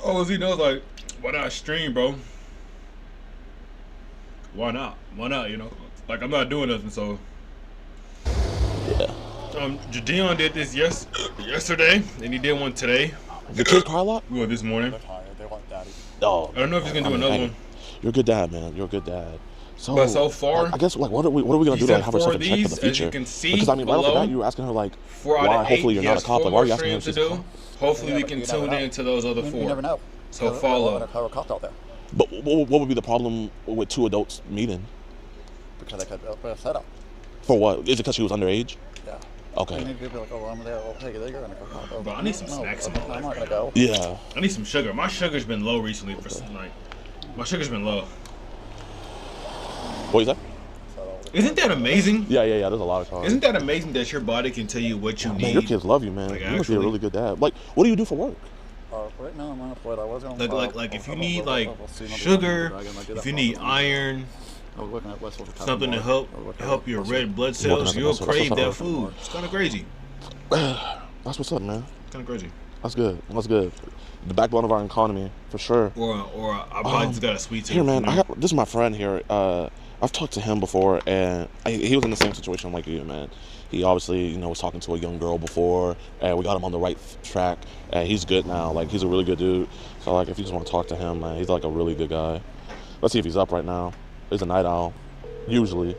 Oh, he knows like, why not stream, bro? Why not? Why not? You know, like I'm not doing nothing, so. Yeah. Jadeon did this yesterday, and he did one today. The kids cry a lot? Well, this morning. They're tired. They want daddy. Oh, I don't know if he's gonna do another one. You're a good dad, man. You're a good dad. So, but so far, I guess like what are we gonna do to like, have her in check for the future? As you can see, because I mean, right off the below, bat, you were asking her like, 4 out of why? 8, Hopefully, you're not a cop. Like, why are you asking her if to she's a do? cop? Hopefully, we can tune in to those other 4. You never know. So follow. There are cops out there. But what would be the problem with 2 adults meeting? Because they could put a setup. For what? Is it because she was underage? Yeah. Okay. You need to be like, oh, I'm there. Oh, hey, you're gonna go cop. Oh, But I need some snacks in my life. I'm not gonna go. Yeah. I need some sugar. My sugar's been low recently for some like. My sugar's been low. What is that? Isn't that amazing? Yeah. There's a lot of cars. Isn't that amazing that your body can tell you what you need? Man, your kids love you, man. Like, you must be a really good dad. Like, what do you do for work? Right now I'm unemployed. I was on. Like if you need like sugar, if you need iron, something to help your red blood cells, you'll crave that food. It's kind of crazy. That's what's up, man. Kind of crazy. That's good. That's good. The backbone of our economy, for sure. Or I probably just got a sweet tooth. Here, man. This is my friend here. I've talked to him before, and he was in the same situation like you, man. He obviously, was talking to a young girl before, and we got him on the right track. And he's good now. Like, he's a really good dude. So, like, if you just want to talk to him, man, he's like a really good guy. Let's see if he's up right now. He's a night owl, usually.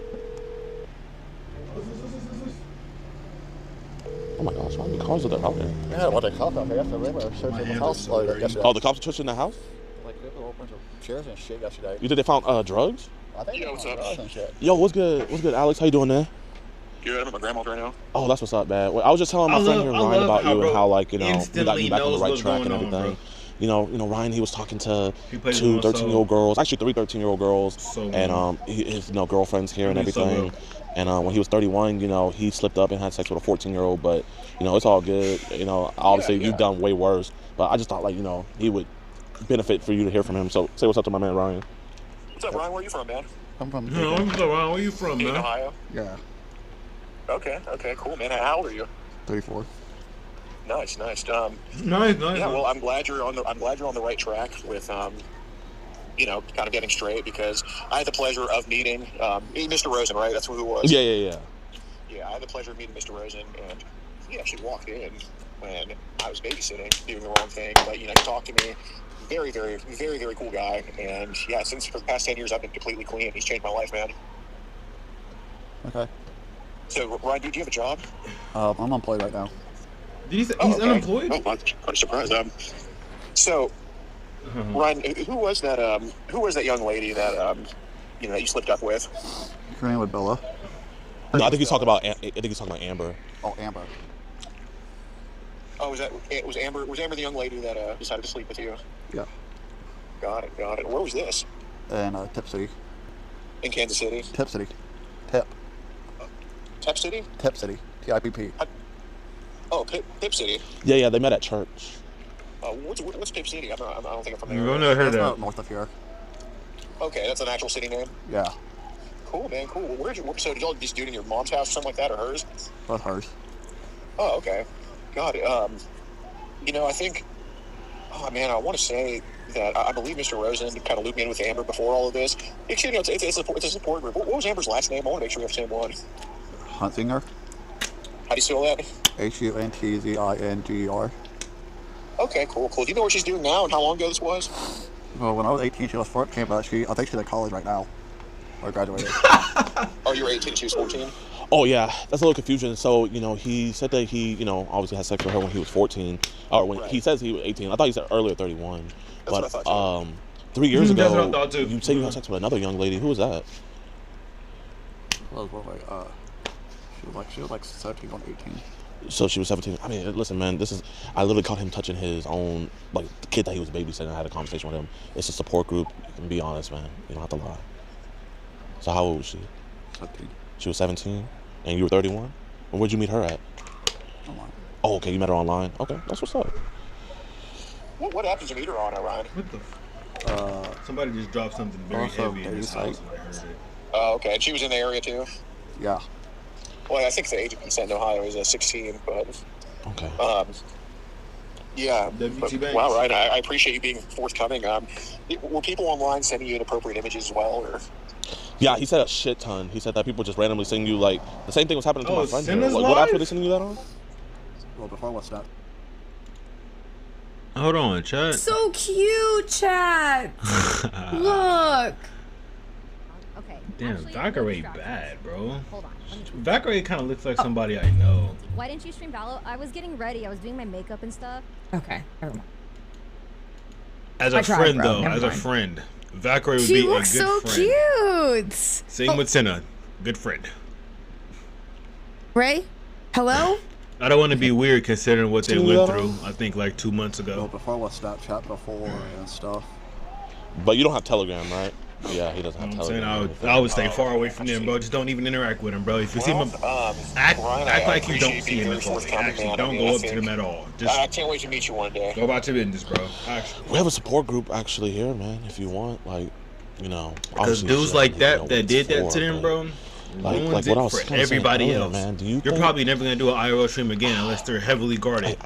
Oh my gosh, how many cars are there out there? Yeah, what they cops out here yesterday. They were searching the house yesterday. Oh, the cops are searching the house? Like, they put a whole bunch of chairs and shit yesterday. You think they found drugs? I think Yo, what's up? and shit. Yo, what's good? What's good, Alex? How you doing, man? Good. I'm at my grandma's right now. Oh, that's what's up, man. Well, I was just telling my friend here, Ryan, about you and how, like, we got you back on the right track and everything. You know, Ryan, he was talking to 2 13-year-old girls, actually 3 13-year-old girls, and his girlfriends here and everything. And when he was 31, he slipped up and had sex with a 14-year-old. But it's all good. Obviously you've done way worse. But I just thought, like, he would benefit for you to hear from him. So say what's up to my man Ryan. What's up, Ryan? Where are you from, man? I'm from What's up, Ryan? Where you from, In man? Ohio. Yeah, Okay, cool, man. How old are you? 34. Nice. Nice. Yeah, well, I'm glad you're on the right track with kind of getting straight, because I had the pleasure of meeting Mr. Rosen, right? That's who it was. Yeah. Yeah, I had the pleasure of meeting Mr. Rosen, and he actually walked in when I was babysitting, doing the wrong thing, but he talked to me. Very, very, very, very cool guy, and yeah, since for the past 10 years I've been completely clean. He's changed my life, man. Okay. So, Ryan, do you have a job? I'm unemployed right now. Did he say he's unemployed? Oh, I'm kind of surprised. So, Ryan, who was that young lady that that you slipped up with? Her name was Bella. No, I think he's talking about Amber. Oh, Amber. Oh, was Amber the young lady that decided to sleep with you? Yeah. Got it. Where was this? And Tip City. In Kansas City? Tip City. Tip. Tep City? Tip City. TIPP. Oh, Pip City. Yeah, they met at church. What's Pip City? I don't think I'm from I've there. never heard That's that. not north of here. Okay, that's an actual city name. Yeah. Cool, man. Cool. So did y'all just do it in your mom's house or something like that, or hers? Both hers. Oh, okay. Got it. I think. Oh man, I want to say that I believe Mr. Rosen kind of looped me in with Amber before all of this. It's a support group. What was Amber's last name? I want to make sure we have the same one. Huntsinger. How do you spell that? HUNTZINGER. Okay, cool. Do you know what she's doing now and how long ago this was? Well, when I was 18, she was 14, but I think she's at college right now. Or graduated. Oh, you were 18, she was 14? Oh yeah, that's a little confusion. So he said that he obviously had sex with her when he was 14, or when he says he was 18. I thought he said earlier 31. That's what I thought, 3 years That's what I ago, thought, too. you said you had sex with another young lady. Who was that? She was like 17 or 18. So she was 17. I mean, listen, man, I literally caught him touching his own, like, the kid that he was babysitting. I had a conversation with him. It's a support group. You can be honest, man. You don't have to lie. So how old was she? 17. She was 17, and you were 31? And where'd you meet her at? Online. Oh, okay, you met her online? Okay, that's what's up. What happened to meet her on, Ryan? What the? Somebody just dropped something very also heavy in this dating house. site. And I heard it. Oh, okay. And she was in the area too? Yeah. Well, I think the age of consent in Ohio is 16, but Okay. Yeah. WT Banks. Wow, right. I appreciate you being forthcoming. Were people online sending you inappropriate images as well, or? Yeah, he said a shit ton. He said that people just randomly send you like the same thing was happening to my friend here. Sinners What app were they sending you that on? Well, before what's that? Hold on, chat. So cute, chat. Look. Okay. Damn, Actually, Valkyrie let me bad, bro. Hold on. Valkyrie kind of looks like somebody I know. Why didn't you stream Valor? I was getting ready. I was doing my makeup and stuff. Okay. Never mind. As a I tried, friend, bro. though, Never as a mind. friend, Valkyrie would She be a good looks so friend. cute. Same with Senna, good friend. Ray, hello. I don't want to be weird considering what they went through. I think like 2 months Well, ago. before was Snapchat before and stuff. But you don't have Telegram, right? Yeah, he doesn't have You know what I'm Telegram. saying? I would stay far away from them, bro. Just don't even interact with them, bro. If you see them, act like you don't see them. Actually, don't go up to them at all. I Just can't wait to meet you one day. go about your business, bro. Actually. We have a support group actually here, man. If you want, like, you know, Because obviously dudes shit, like you that know that what did it's that for, to them, but, bro, like ruins what I it was for kinda saying everybody earlier, else. man. Do you You're think, probably never gonna do an IRL stream again unless they're heavily guarded.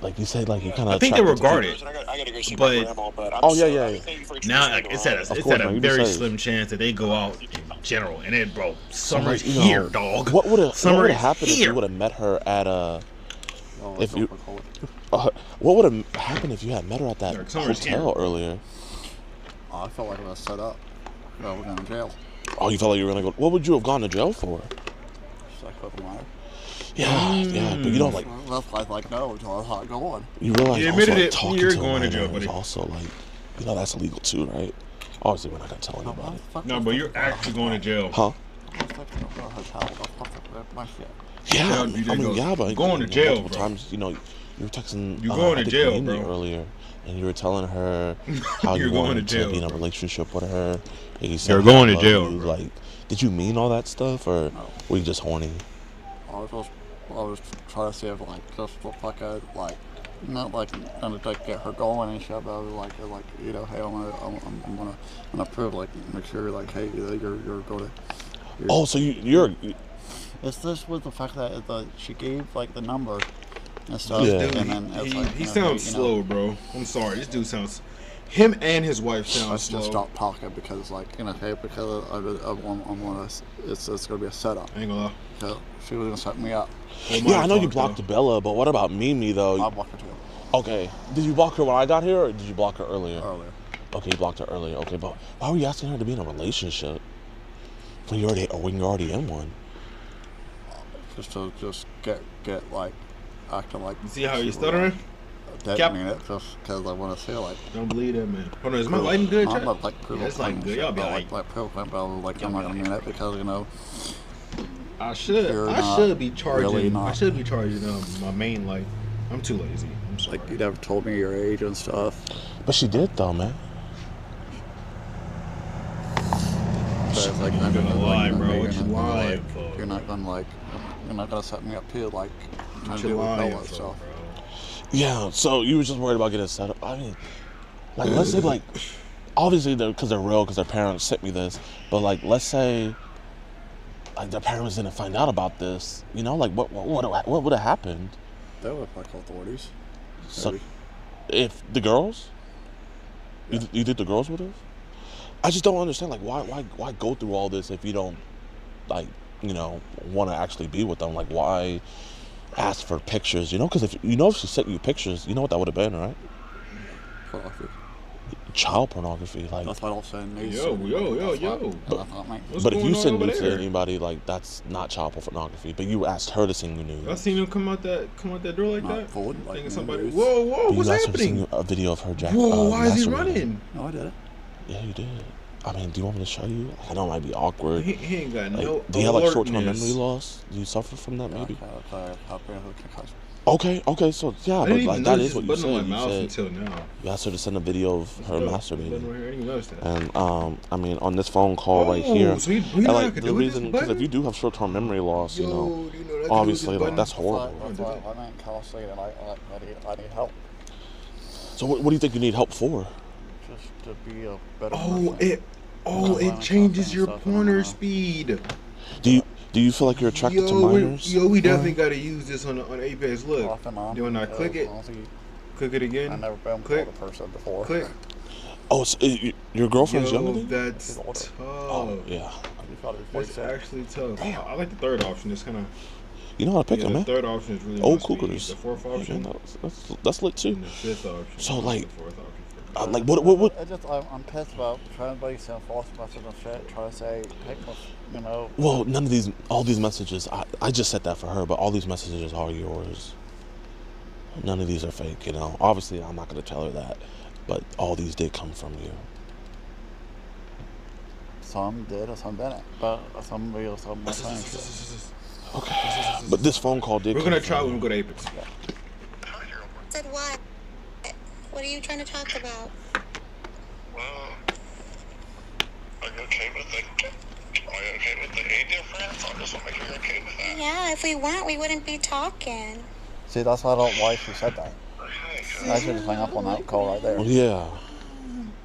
like you said, like you kind of. I think they were guarded. I gotta go see But- my grandma, but I'm Oh, yeah, so- yeah, I mean, yeah. thank you for Now introducing me it's to at Ron. a, Of it's course, at a man, you be very safe. slim chance that they go out in general. And then, bro, So, summer's like, you know, here, dog. What would have Summer is happened if here. you would have met her at a? Oh, If you- don't recall it. What would have happened if you had met her at that Dark summer's hotel here. earlier? Oh, I felt like I was set up. No, we're going to jail. Oh, you felt like you were gonna go. What would you have gone to jail for? Just like open my. Yeah, but you don't like. That's like no, until I was not going. You realize You also, admitted like, it. talking You're to a going to minor jail, is buddy. also like, you know, that's illegal too, right? Obviously, we're not gonna tell anybody. No, but you're actually going to jail. Huh? Yeah, you did I mean, go- yeah, but going to you know, jail, multiple bro. times, you know, you were texting. You going I to think jail, Mimi bro. earlier, and you were telling her how You're you going wanted to jail, be in a bro. relationship with her. And you said, You're going "I to love jail, you." bro. Like, did you mean all that stuff, or were you just horny? I was trying to see if like just look like I like not like trying to like get her going and shit, but I was like you know, hey, I'm gonna prove like make sure like hey you're going to. Oh, so you're It's this with the fact that she gave like the number and stuff, Yeah. Dude, and then it's like, he you know, sounds you know, slow, bro. I'm sorry. This dude sounds. Him and his wife sound Let's slow. just stop talking because like you know, hey, because I'm gonna it's gonna be a setup. I ain't gonna lie. So she was gonna set me up. yeah. I know you blocked Bella, but what about Mimi though? I blocked her too Okay, did you block her when I got here, or did you block her earlier? earlier. Okay, you blocked her earlier. Okay, but why were you asking her to be in a relationship when you're already in one? Just to get like acting like. You see how you she stuttering? That Cap. mean it just because I want to see like. Don't believe that, man. Hold on, is my lighting good, I'm chat? not like proof Yeah, it's of lighting claim good. Y'all shit, be but, alright. like proof of claim, but like I'm not gonna mean it because you know. I should You're be not charging. really not. I should be charging my main light. I'm too lazy. I'm sorry. Like you never told me your age and stuff. But she did though, man. So it's like I'm I'm gonna lie, bro. you're What you not gonna, lying like, for? You're not gonna set me up too like trying What to you do with lying Bella for, stuff. bro? Yeah. So you were just worried about getting set up. I mean, like let's say like, obviously because they're real, because their parents sent me this. But like, let's say, like their parents didn't find out about this. You know, like what would have happened? They would like authorities. So, Maybe. if the girls, you did the girls with us? I just don't understand. Like, why go through all this if you don't, like, you know, want to actually be with them? Like, why ask for pictures? You know, because if she sent you pictures, you know what that would have been, right? Pornography. Child pornography. Like, That's what I was saying. They Yo. That's not me. What's but if going you on send over nudes to there? anybody, like that's not child pornography. But you asked her to send you nudes. I seen him come out that door like Not that. forward, like Thinking somebody. nudes. Whoa, But what's you asked her to send happening? you a video of her jack. Whoa, why is he masturbating. running? No, I did it. Yeah, you did. I mean, do you want me to show you? I know it might be awkward. He ain't got Like, no. do you have like short-term alertness. memory loss? Do you suffer from that maybe? Okay. Okay, so yeah, I but didn't even like that notice is what you this button on said. my mouth You said until now. you asked her to send a video of her Button masturbating. right here. I didn't even notice that. And I mean, on this phone call right here, So he and, know I like could the do with this reason, because if button? you do have short-term memory loss, you know, do you know what I could do with obviously this like button? that's horrible. That's why I meant constantly that I need help. So what do you think you need help for? Just to be a better Oh, person. it changes your pointer speed. Do you feel like you're attracted to minors? We definitely got to use this on Apex. Look, Off and on, do I not click it? honestly, Click it again. I've never been with a person before. Click. Oh, so your girlfriend's younger than you? That's tough. Oh, yeah. That's actually tough. Damn. I like the third option. It's kind of. You know how to pick them, man. The third option is really old cougars. The fourth option. Yeah, that's lit too. And the fifth option. So like, the fourth option. like what? I'm pissed about trying to make some false message and shit. Try to say, hey, you know. Well, all these messages. I just said that for her, but all these messages are yours. None of these are fake, you know. Obviously, I'm not gonna tell her that, but all these did come from you. Some did, or some didn't. But some real, some more things. Okay. But this phone call did. We're gonna try when we go to Apex. Said what? What are you trying to talk about? Well, are you okay with the age difference? I just want to make sure you're okay with that. Yeah, if we weren't, we wouldn't be talking. See, that's why I don't like you said that. I should just hang up on that call right there. Well, yeah.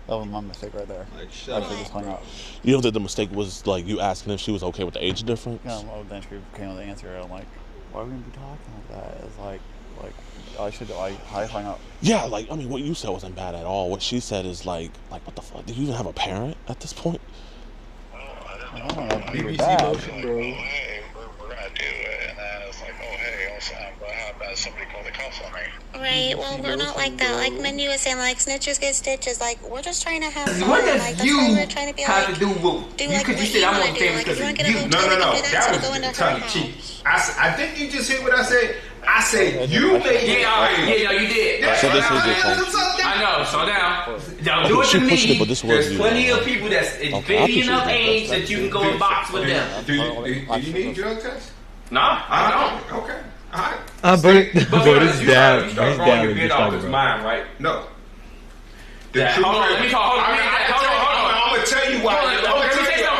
That was my mistake right there. Like, I should just hung up. You know that the mistake was like you asking if she was okay with the age difference. Yeah, well, then she came with the answer. I'm like, why are we gonna be talking like that? It's like I hung up. Yeah, like I mean, what you said wasn't bad at all. What she said is like what the fuck? Do you even have a parent at this point? I don't know. BBC motion, bro. Hey, we're gonna do it, and then it's like, oh hey, also, how about somebody call the cops on me? Right, well, we're not like that. Like Mindy was saying, like, snitches get stitches. Like, we're just trying to have fun. What does Like, that's you why we're trying to be have like, to do with do you? like Because you what said you I want want to to do. famous Like, if because you want to of get a you. hotel, No. we can do That so was go into her tongue in house. cheek. I think you just hear what I said. I said you made Yeah, all right. Yeah, no, you did. So this is your phone. I know. Slow down. Don't do Okay, it she to pushed me. it, but this was There's you. plenty of people that's Okay, I big appreciate enough that. age that you can go and box with them. Do you need drug tests? No, I don't. Okay. All right. But this You dad, start his growing dad your was beard just off talking his about. mind, right? No. Hold on, let me talk. Hold on. I'm gonna tell you why. Hold on, let me say something.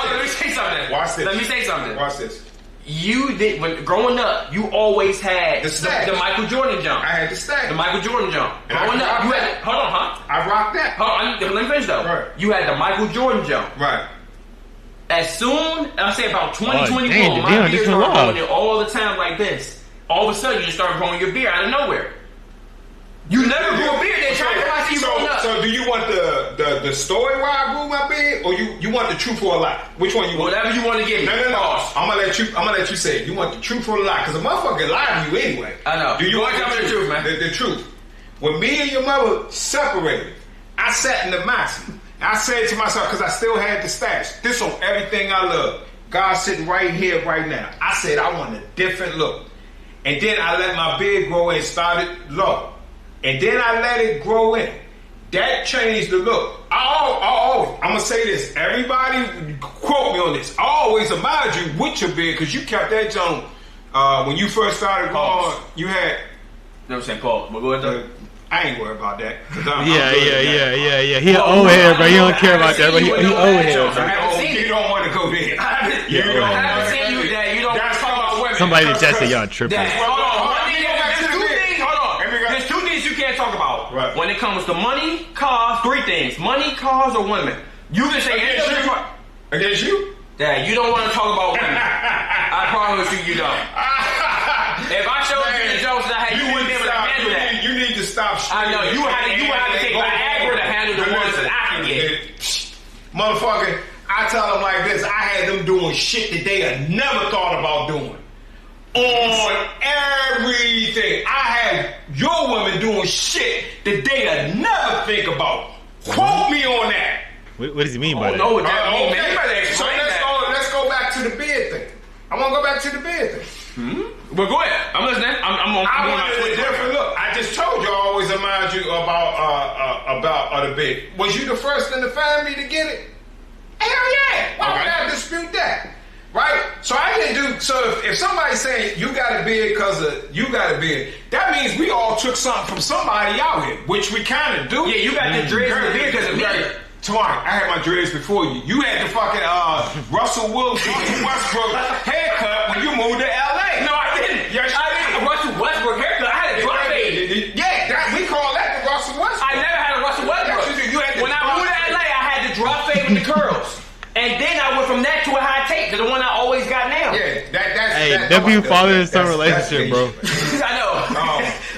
Let me say something. Watch this. Let me say something. Watch this. You did when growing up. You always had The the Michael Jordan jump. I had the stack. The Michael Jordan jump. And I Growing up, rocked you that. had. Hold on, huh? I rocked that. Hold on, let me finish though. Right. You had the Michael Jordan jump. Right. As soon, I say about 2021, damn, my Dion, beard this started went wild. growing all the time like this. All of a sudden, you just start growing your beard out of nowhere. You never grew a beard. They tried to see you growing up. So do you want the story why I grew my beard, or you want the truth or a lie? Which one you want? Whatever you want to give me. No. I'm gonna let you say it. You want the truth or the lie? Because a motherfucker lie to you anyway. I know. Do you Go want ahead, tell me the truth, man. The truth. When me and your mother separated, I sat in the maximum. I said to myself, because I still had the stash. This on everything I love. God's sitting right here, right now. I said I want a different look. And then I let my beard grow and started low. And then I let it grow in. That changed the look. I'm going to say this. Everybody quote me on this. I always admired you with your beard because you kept that joint. When you first started going, you had... Never saying Paul. But go ahead, though. I ain't worried about that. Yeah. He an old head, bro. He don't care about that, but he old head. You don't want to go there. I haven't seen you that. You don't talk about women. Somebody just said y'all tripping. Hold on. There's two things you can't talk about. Right. When it comes to money, cars, three things. Money, cars, or women. You can say Against you? Dad, you don't want to talk about women. I promise you don't. If I showed you the jokes that I had, you wouldn't be able to handle that. You need to stop. I know. You would have to take Viagra to handle the ones that I can get. Motherfucker, I tell them like this. I had them doing shit that they had never thought about doing. On everything. I had your women doing shit that they had never think about. Quote me on that. What does he mean by that? No, that means Okay. So let's go back to the bed thing. I want to go back to the bed thing. Well, go ahead. I'm listening. I'm I wanted a different look. I just told you I always admired you about the bed. Was you the first in the family to get it? Hell yeah. Why would I dispute that? Right? So I didn't do. So if somebody's saying you got a beard because of you got a beard, that means we all took something from somebody out here, which we kind of do. Yeah, you got the dreads and the beard because of me. Tamari, I had my dreads before you. You had the fucking Russell Wilson Westbrook haircut when you moved to LA. No, I didn't. Yes, I didn't. Russell Westbrook haircut. I had a drop fade. Yeah, we call that the Russell Westbrook. I never had a Russell Westbrook. When I moved to LA, I had the drop fade with the curls. And then I went from that to a high tape, to the one I always got now. Yeah, Hey, that be father and son relationship, bro. I know.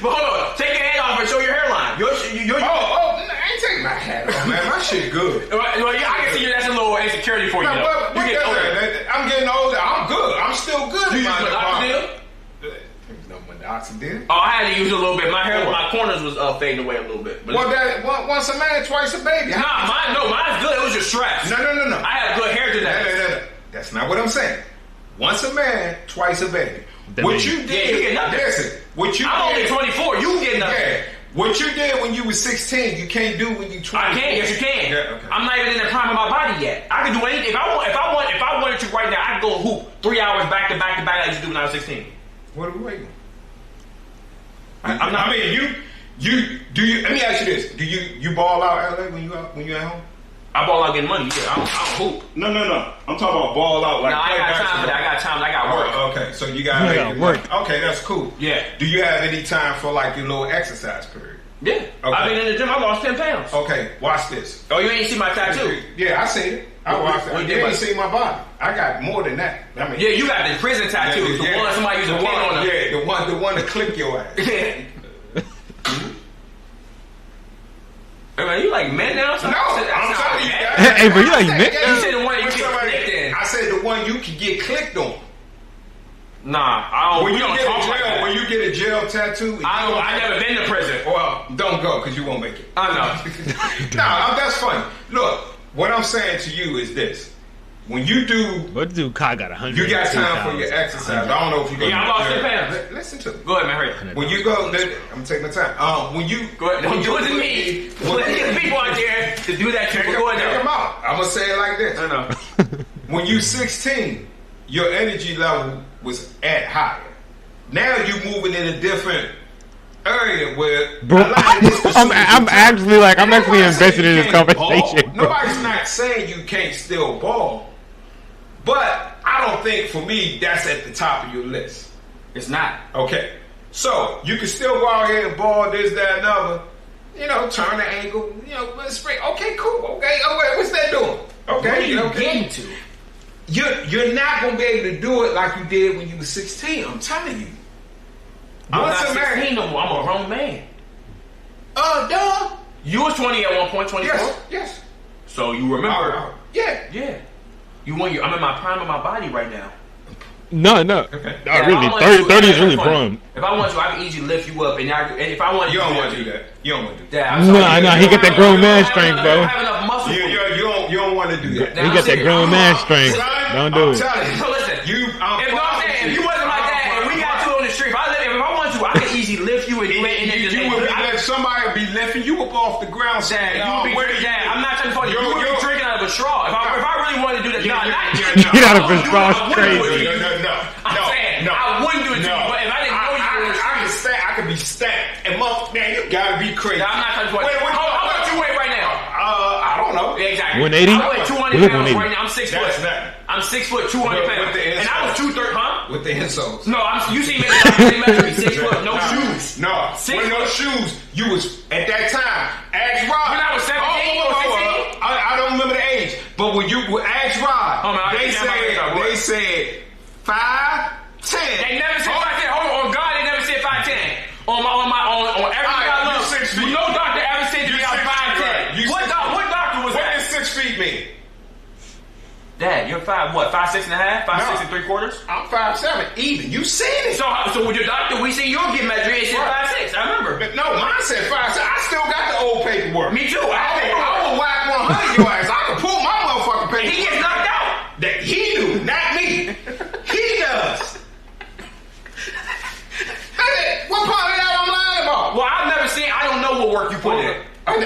But hold on. I ain't taking my hat off, man. My shit good. Well, I can see that's a little insecurity for you. What you get older. I'm getting older. I'm good. I'm still good. You use minoxidil? No minoxidil. Oh, I had to use it a little bit. My hair, my corners was fading away a little bit. But once a man, twice a baby. Mine's good. It was just stress. No. I had good hair today. No. That's not what I'm saying. Once a man, twice a baby. What you did, you get nothing. Listen, I'm only 24. You get nothing. Yeah. What you did when you was 16, you can't do when you 24. I can. Yes, you can. Yeah, okay. I'm not even in the prime of my body yet. I can do anything. If I wanted to right now, I could go hoop 3 hours back to back like I used to do when I was 16. What are we waiting? I'm not. I mean, let me ask you this: do you ball out LA when you at home? I ball out getting money. Yeah, I don't hoop. No. I'm talking about ball out like. No, I got time for that. I got work. Oh, okay, so you got work. Okay, that's cool. Yeah. Do you have any time for like your little exercise period? Yeah. Okay. I've been in the gym. I lost 10 pounds. Okay, watch this. Oh, you ain't see my tattoo? Yeah, I seen it. I watched it. You ain't seen my body. I got more than that. I mean, yeah, you got the prison tattoos. The one somebody used a pin on them. Yeah, the one to clip your ass. Hey, man, you like men now? No, I'm telling you. Hey, but you like men? You said the one you get clicked in. I said the one you can get clicked on. Nah, I don't. When we you don't get talk a like jail, that. when you get a jail tattoo, I never been to prison. Well, don't go because you won't make it. I know. Nah, that's funny. Look, what I'm saying to you is this: when you do, what do Kai got 100? You got time for your exercise. I don't know if you. Yeah, I lost 10 pounds. Listen to me. Go ahead, man. Hurry up. When you go, I'm gonna take my time. When you go ahead, don't do it to me. Let people out there to do that. Take them out. I'm gonna say it like this. I know. When you 16, your energy level was at higher. Now you moving in a different area where I'm actually invested in this conversation. Nobody's not saying you can't still ball, but I don't think for me that's at the top of your list. It's not. Okay, so you can still go out here and ball this, that, and other. You know, turn the angle. You know, spring. Okay, cool. Okay, what's that doing? Okay, what are you getting to? You're not gonna be able to do it like you did when you were 16. I'm telling you. I'm not 16 no more. I'm a grown man. Duh. You was 20 at one point, 24? Yes. So you remember? Yeah. I'm in my prime of my body right now. No. Okay. Not really. 30 is really prime. If I want to, I can easily lift you up. And if I want to, you don't want to do that. You don't want to do that. No. He got that grown man strength, bro. I have enough muscle. You don't want to do that. He got that grown man strength. Don't do it. Listen, if you wasn't like that, and we got you on the street, if I want to, I can easily lift you and do it. Somebody would be lifting you up off the ground. I'm not trying to fuck you. You would be drinking out of a straw. If I really wanted to do that, get out of a straw. Crazy. No. I wouldn't do it to you, but if I didn't know you, I could be stacked. And man, you gotta be crazy. I'm not trying to fuck you. How much you weigh right now? I don't know. Exactly. 180. I weigh 200 pounds right now. I'm 6 foot. I'm 6 foot, 200 pounds. And I was 230, huh? With the insoles. No, you see me. Measure me 6 foot, no shoes. No, with no shoes. You was at that time. Ask Rod. When I was 17 or 16. I don't remember the age, but when you ask Rod, they said 5'10". They never said 5'10". On God, they never said 5'10". On everything I love. No doctor ever said to me I was 5'10". What doctor was that? What does 6 feet mean? Dad, you're 5'6 and a half? 5'6 and 3/4? I'm 5'7". Even you seen it. So with your doctor, we seen you'll get measured. It said 5'6". I remember. But no, mine said 5'7". I still got the old paperwork. Me too. I will whack 100 your ass. I can pull my motherfucking paperwork. He gets knocked out. That he do, not me. He does. What part of that I'm lying about? Well, I've never seen. I don't know what work you put in. We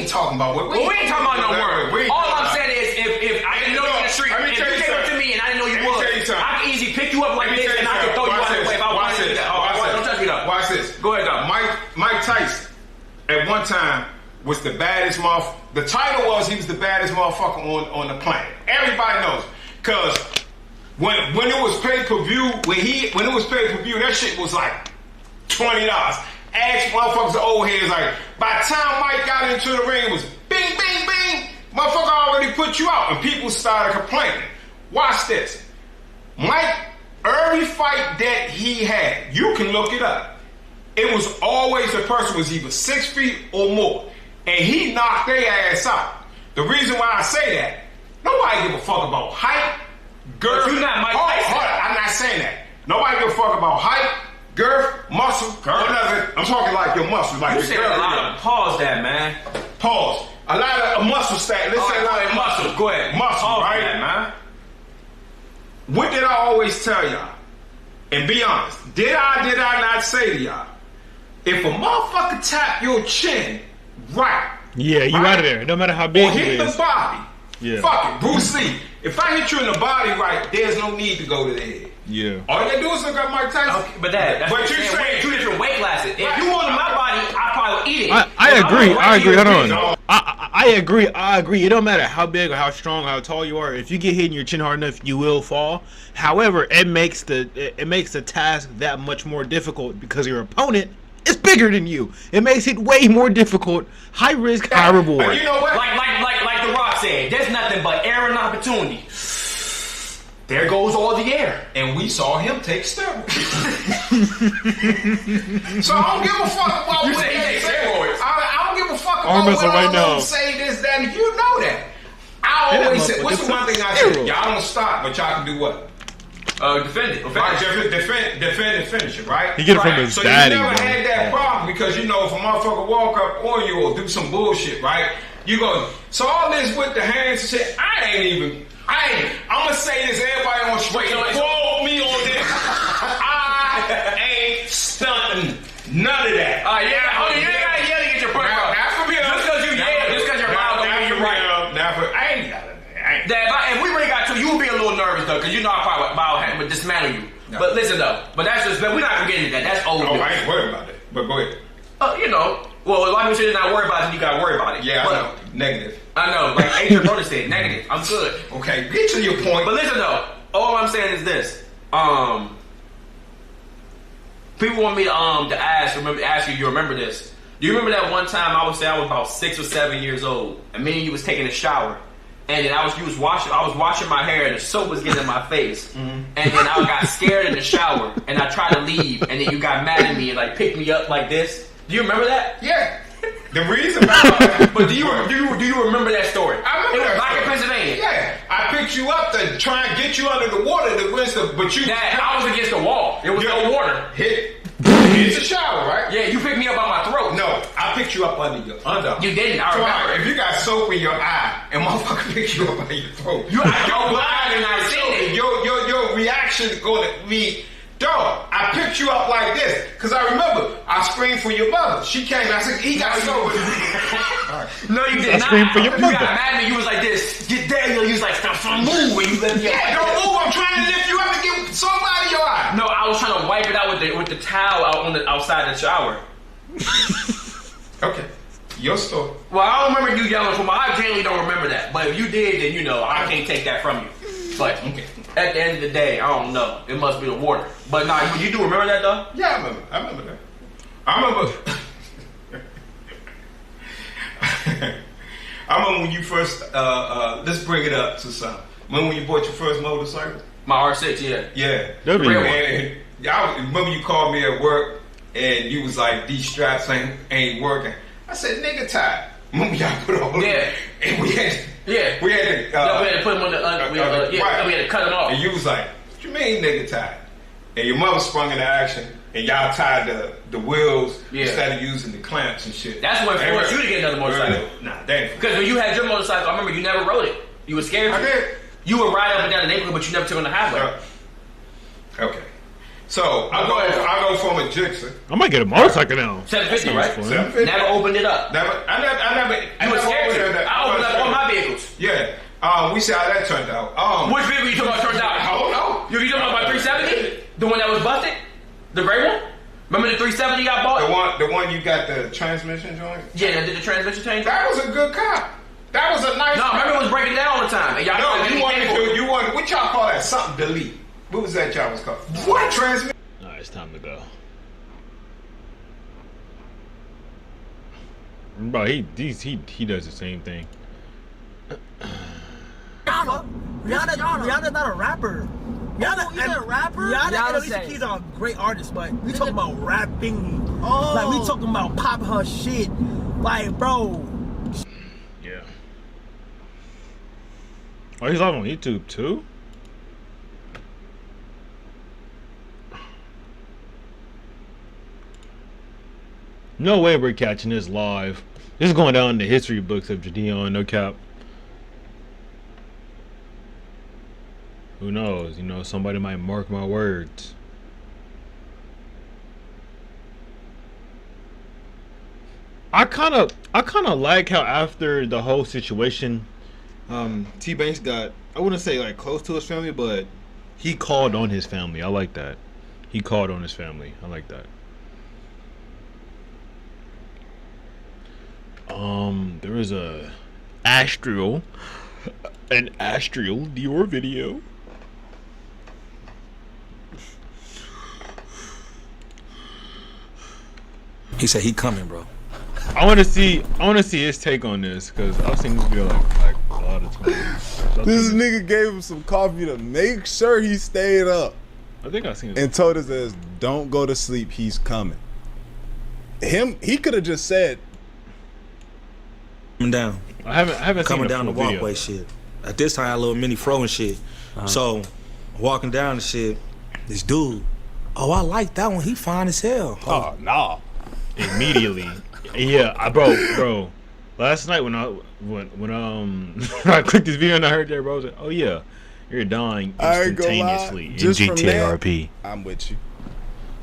ain't talking about work. We ain't talking about no work. All I'm saying is, if I didn't know you in the street, and you came up to me and I didn't know you was, I can easily pick you up like this and I can throw you out of the way if I wanted to do that. Don't touch me though. Watch this. Go ahead, though. Mike Tyson, at one time, was the baddest motherfucker. The title was he was the baddest motherfucker on the planet. Everybody knows. Cause when it was pay-per-view, when it was pay-per-view, that shit was like $20. Ask motherfuckers, the old heads, like, by the time Mike got into the ring, it was bing, bing, bing. Motherfucker already put you out. And people started complaining. Watch this. Mike, every fight that he had, you can look it up. it was always the person was either 6 feet or more. And he knocked their ass out. The reason why I say that, nobody give a fuck about height, girth. You're not Mike Tyson. Hold on, I'm not saying that. Nobody give a fuck about height, girth, muscle, whatever. I'm talking like your muscle, like you your said a lot of pause that, man. Pause. A lot of muscle stack. Let's say a lot of muscle. Go ahead. Muscle, pause right? that, man. What did I always tell y'all? And be honest, did I not say to y'all? If a motherfucker tap your chin right. Yeah, you out of there. No matter how big or it hit is. the body. Yeah. Fuck it, Bruce Lee. If I hit you in the body right, there's no need to go to the head. Yeah. All you gotta do is look at Mike Tyson. Okay, but that's but you're saying 2 different weight classes. If you wanted my body, I probably would eat it. I agree. Hold on. I agree. I agree. It don't matter how big or how strong or how tall you are. If you get hit in your chin hard enough, you will fall. However, it makes the task that much more difficult because your opponent is bigger than you. It makes it way more difficult. High risk, high reward. You know what? Like The Rock said, there's nothing but air and opportunity. There goes all the air. And we saw him take steroids. So I don't give a fuck about what they say. I don't give a fuck about what right now. Say this, that, and you know that. I always say, what's the one thing I say? Y'all don't stop, but y'all can do what? Defend it. Right, defend and finish it, right? He get it from his daddy, So you never bro. had that problem because, you know, if a motherfucker walk up on you or do some bullshit, right? You go, so all this with the hands and shit, I'm going to say this, everybody on straight, quote me on this. I ain't stunting none of that. You gotta yell to get your breath out. Now from here. Just because you yell, just because you're loud don't mean you're right. I ain't got it. If we really got to, you would be a little nervous though, because you know I probably would dismantle you. No. But listen though, we're not gonna get into that. That's old. I ain't worried about it. But go ahead. Well, a lot of people say you're not worried about it, you gotta worry about it. Yeah, I know. Negative. I know. Like Adrian Brody said, negative. I'm good. Okay, get to your point. But listen though, all I'm saying is this. People want me to ask you remember this. Do you remember that one time I was about 6 or 7 years old, and me and you was taking a shower, and then I was washing my hair, and the soap was getting in my face, and then I got scared in the shower, and I tried to leave, and then you got mad at me and like picked me up like this. Do you remember that? Yeah. The reason why. But do you remember that story? I remember that back story. in Pennsylvania. Yeah, I picked you up to try and get you under the water to rinse but you. Dad, I was against the wall. There was no water. It's a shower, right? Yeah, you picked me up by my throat. No, I picked you up under your under. You didn't. I remember. If you got soap in your eye and motherfucker picked you up under your throat, you're blind and I seen it. Your reaction is going to be. Dog, I picked you up like this because I remember I screamed for your mother. She came. I said, "He got soap." No, you did not. Screamed for your mother. You got mad at me. You was like this. Get there, yo. You was like, "Stop trying to move." And you let me. Yeah, don't move. I'm trying to lift you up and get soap out of your eye. No, I was trying to wipe it out with the towel outside the shower. Okay, your story. Well, I don't remember you yelling for me. I generally don't remember that. But if you did, then I can't take that from you. But at the end of the day, I don't know. It must be the water. But nah, you do remember that though? Yeah, I remember that. I remember when you first. Let's bring it up to something. Remember when you bought your first motorcycle? My R6, yeah. Yeah. I remember you called me at work and you was like, "These straps ain't working." I said, "Nigga tied." Remember y'all put on? Yeah. And we had. Yeah. We had to put them on the. We had to cut them off. And you was like, "What you mean, nigga tied?" And your mother sprung into action, and y'all tied the wheels instead of using the clamps and shit. That's what forced you to get another motorcycle. Nah, damn. Because when you had your motorcycle, I remember you never rode it. You were scared. I did. You would ride up and down the neighborhood, but you never took on the highway. Okay. So I go from a Gixxer. I might get a motorcycle now. 750, right? 750. Never opened it up. I never. You were scared. I opened up all my vehicles. Yeah. We see how that turned out. Which vehicle you talking about turned out? I don't know. You talking about my 370? The one that was busted? The gray one? Remember the 370 got bought? The one you got the transmission joint? Yeah, did the transmission change? That was a good car. That was a nice. No, remember it was breaking down all the time. And y'all you wanted what y'all call that? Something delete. What was that y'all was called? What transmission? Alright, it's time to go. Bro, he does the same thing. Rihanna's not a rapper. Yana, He's a rapper? Yana and Yana Alicia say. Keys are great artists, but we talking about rapping. Like, we talking about popping her shit. Like, bro. Yeah. Oh, he's live on YouTube too? No way we're catching this live. This is going down in the history books of Jadeon, no cap. Who knows? You know, somebody might mark my words. I kind of like how after the whole situation, T Banks got, I wouldn't say like close to his family, but he called on his family. I like that. He called on his family. I like that. There was an Astral Dior video. He said he coming, bro. I want to see his take on this because I've seen this video like a lot of times. This nigga gave him some coffee to make sure he stayed up. I think I've seen it. And told his ass, "Don't go to sleep. He's coming." He could have just said, "Coming down." I haven't coming seen down the video. walkway shit. At this time, I had a little mini fro and shit. So walking down the shit, this dude, oh, I like that one. He fine as hell. "Oh, nah." Immediately, yeah, bro. Last night when I clicked this video and I heard that, bro, I was like, oh yeah, you're dying instantaneously in GTRP. I'm with you.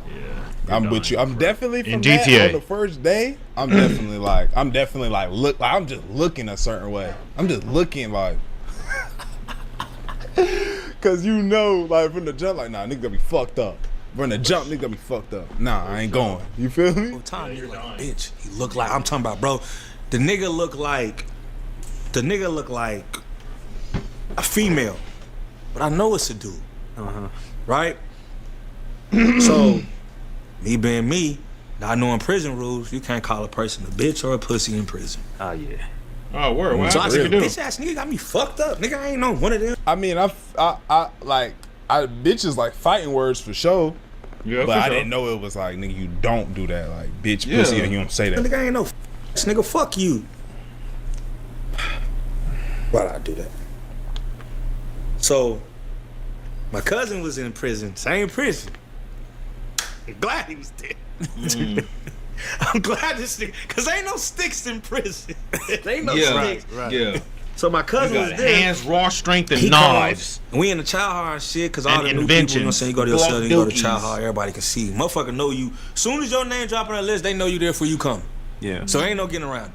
Yeah, I'm with you. I'm definitely from in that GTA. on the first day. I'm definitely like I'm just looking a certain way. I'm just looking like, cause you know, like from the jump, like nah, nigga gonna be fucked up. From the jump, nigga gonna be fucked up. Nah, I ain't going. You feel me? Time nigga like bitch. He look like, I'm talking about, bro. The nigga look like a female, but I know it's a dude. Right? So, me being me, not knowing prison rules, you can't call a person a bitch or a pussy in prison. Oh yeah. Oh word. What So I said, do? bitch ass nigga got me fucked up. Nigga, I ain't know one of them. I mean, I bitches like fighting words for sure. Yeah, but for I sure. didn't know it was like, nigga, you don't do that. Like, bitch, pussy, and you don't say that. Nigga, I ain't no this nigga, fuck you. Why'd I do that? So, my cousin was in prison, same prison. I'm glad he was dead. I'm glad this nigga, cause ain't no sticks in prison. There ain't no sticks. Yeah. So my cousin was there. Hands, raw strength, and He knives. And we in the child hall and shit, cause all And the new people, you know what I'm inventions. saying, you go to your cell, you go to Dookies. child hall, everybody can see. Motherfucker know you. Soon as your name drop on that list, they know you there before you come. Yeah. So ain't no getting around.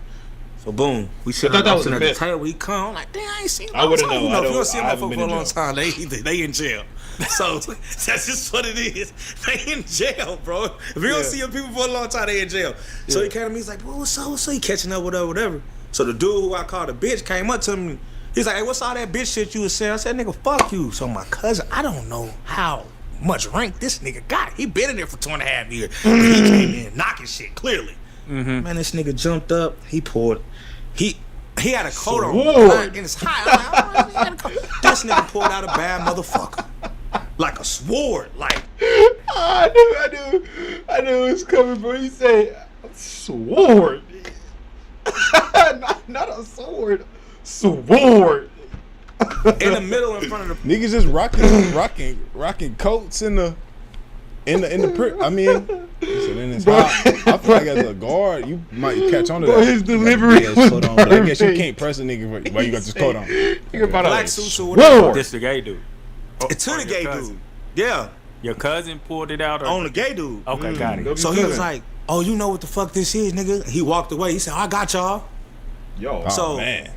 So boom, we sit I thought that was at a the bit. table. He come, I'm like, damn, I ain't seen him. I wouldn't know. You I if you don't see a I haven't motherfucker been for a in long jail. time, they in jail. So that's just what it is. They in jail, bro. If you don't see your people for a long time, they in jail. So he came to me, he's like, bro, what's up? He catching up, whatever. So the dude who I called a bitch came up to me. He's like, hey, what's all that bitch shit you was saying? I said, nigga, fuck you. So my cousin, I don't know how much rank this nigga got. He been in there for 2.5 years. But he came in knocking shit, clearly. Man, this nigga jumped up. He pulled. He had a coat on. And it's hot. I'm like, this nigga pulled out a bad motherfucker. Like a sword. Like. I knew it was coming, bro. He said, sword. not a sword. Sword. In the middle, in front of the Niggas just rocking coats in the I mean, in his hot. I feel like as a guard, you might catch on to that. His delivery was coat on, but I guess you can't press a nigga while you got this coat on. black suits or whatever. This the gay dude. It's to the gay dude. Yeah. Your cousin pulled it out? Or? On the gay dude. Okay, got it. So he was like, oh, you know what the fuck this is, nigga? He walked away. He said, I got y'all. Yo. So, man.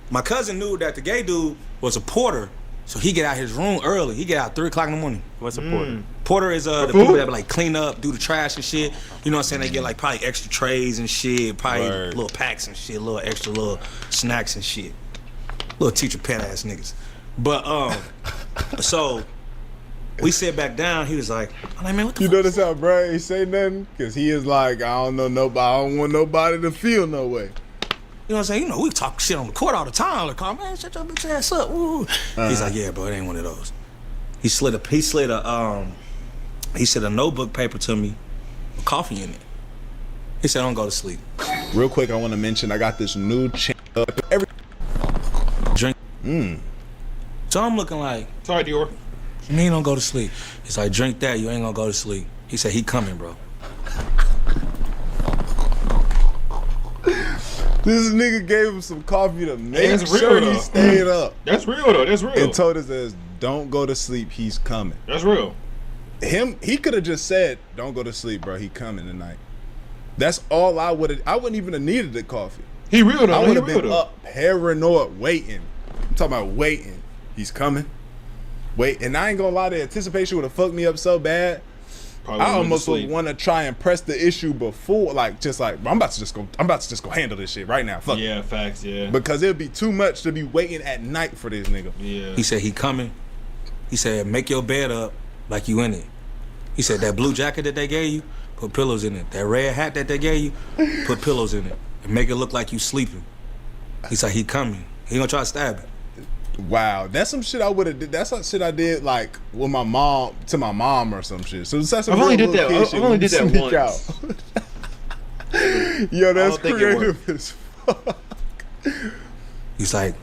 My cousin knew that the gay dude was a porter, so he get out his room early. He get out 3 o'clock in the morning. What's a porter? Porter is the people that like clean up, do the trash and shit. You know what I'm saying? They get like probably extra trays and shit, probably little packs and shit, little extra little snacks and shit. Little teacher pet ass niggas. But so we sit back down. He was like, I'm like, man, what the You fuck? notice how Brian ain't say nothing? Cause he is like, I don't want nobody to feel no way. You know what I'm saying? You know, we talk shit on the court all the time. Like, man, shut your bitch ass up. Woo. He's like, yeah, bro, it ain't one of those. He slid a notebook paper to me with coffee in it. He said, "Don't go to sleep." Real quick, I want to mention I got this new channel. Drink. So I'm looking like, sorry, Dior. You mean don't go to sleep? He's like, drink that, you ain't gonna go to sleep. He said, he coming, bro. This nigga gave him some coffee to make sure he stayed up. That's real though. That's real. And told his ass, don't go to sleep. He's coming. That's real. He could have just said, don't go to sleep, bro. He coming tonight. That's all I would have. I wouldn't even have needed the coffee. He real though. I would have been up paranoid waiting. I'm talking about waiting. He's coming. Wait, and I ain't gonna lie, the anticipation would have fucked me up so bad. Probably I almost would want to try and press the issue before, like, just like I'm about to just go handle this shit right now. Fuck. Yeah, facts. Yeah. Because it'd be too much to be waiting at night for this nigga. Yeah. He said he coming. He said make your bed up like you in it. He said that blue jacket that they gave you, put pillows in it. That red hat that they gave you, put pillows in it, and make it look like you sleeping. He said he coming. He gonna try to stab you. Wow, that's some shit I would have did. That's some shit I did like with my mom to my mom or some shit. So that's some I've only did that. I've only did that once. Yo, that's creative as fuck. He's like,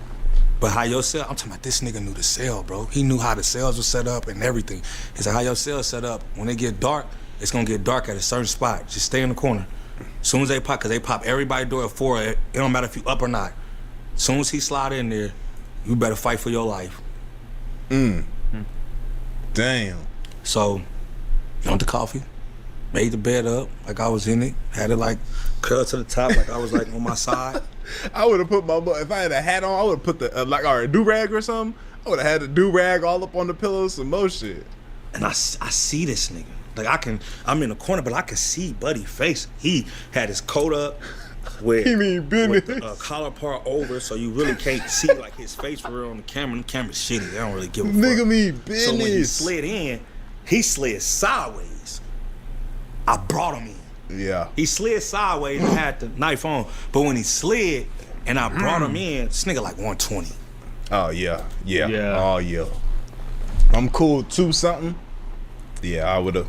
but how your cell? I'm talking about this nigga knew the cell, bro. He knew how the cells were set up and everything. He's like, how your cell set up? When it get dark, it's gonna get dark at a certain spot. Just stay in the corner. As soon as they pop, cause they pop everybody door at 4. It don't matter if you up or not. As soon as he slide in there, you better fight for your life. Damn. So, drank the coffee, made the bed up like I was in it, had it like curled to the top like I was like on my side. I would have put my, if I had a hat on, I would have put the like a do-rag or something. I would have had the do-rag all up on the pillow, some more shit. And I see this nigga. Like I'm in the corner, but I can see Buddy's face. He had his coat up. With the collar part over, so you really can't see like his face for real on the camera. The camera's shitty. They don't really give a fuck. Nigga mean business. So when he slid in, he slid sideways. I brought him in. Yeah. He slid sideways and had the knife on, but when he slid and I brought him in, this nigga like 120. Oh yeah. Oh yeah. I'm cool 2 something. Yeah, I would have.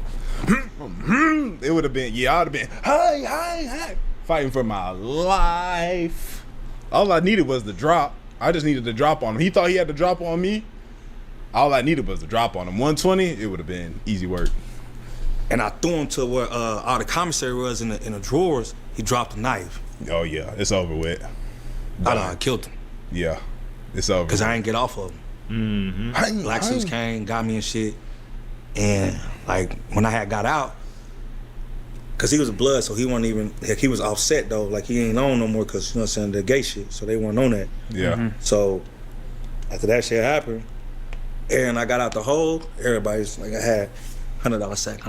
It would have been. Yeah, I'd have been. Hi. Fighting for my life. All I needed was the drop. I just needed the drop on him. He thought he had the drop on me. All I needed was the drop on him. 120, it would have been easy work. And I threw him to where all the commissary was in the drawers. He dropped the knife. Oh yeah, it's over with. I killed him. Yeah, it's over. Cause I ain't get off of him. Black suits came, got me and shit. And like when I had got out, cause he was a blood, so he wasn't even, like, he was offset though, like he ain't on no more, cause you know what I'm saying, the gay shit, so they weren't on that. Yeah. So after that shit happened, and I got out the hole, everybody's like, I had $100 sack,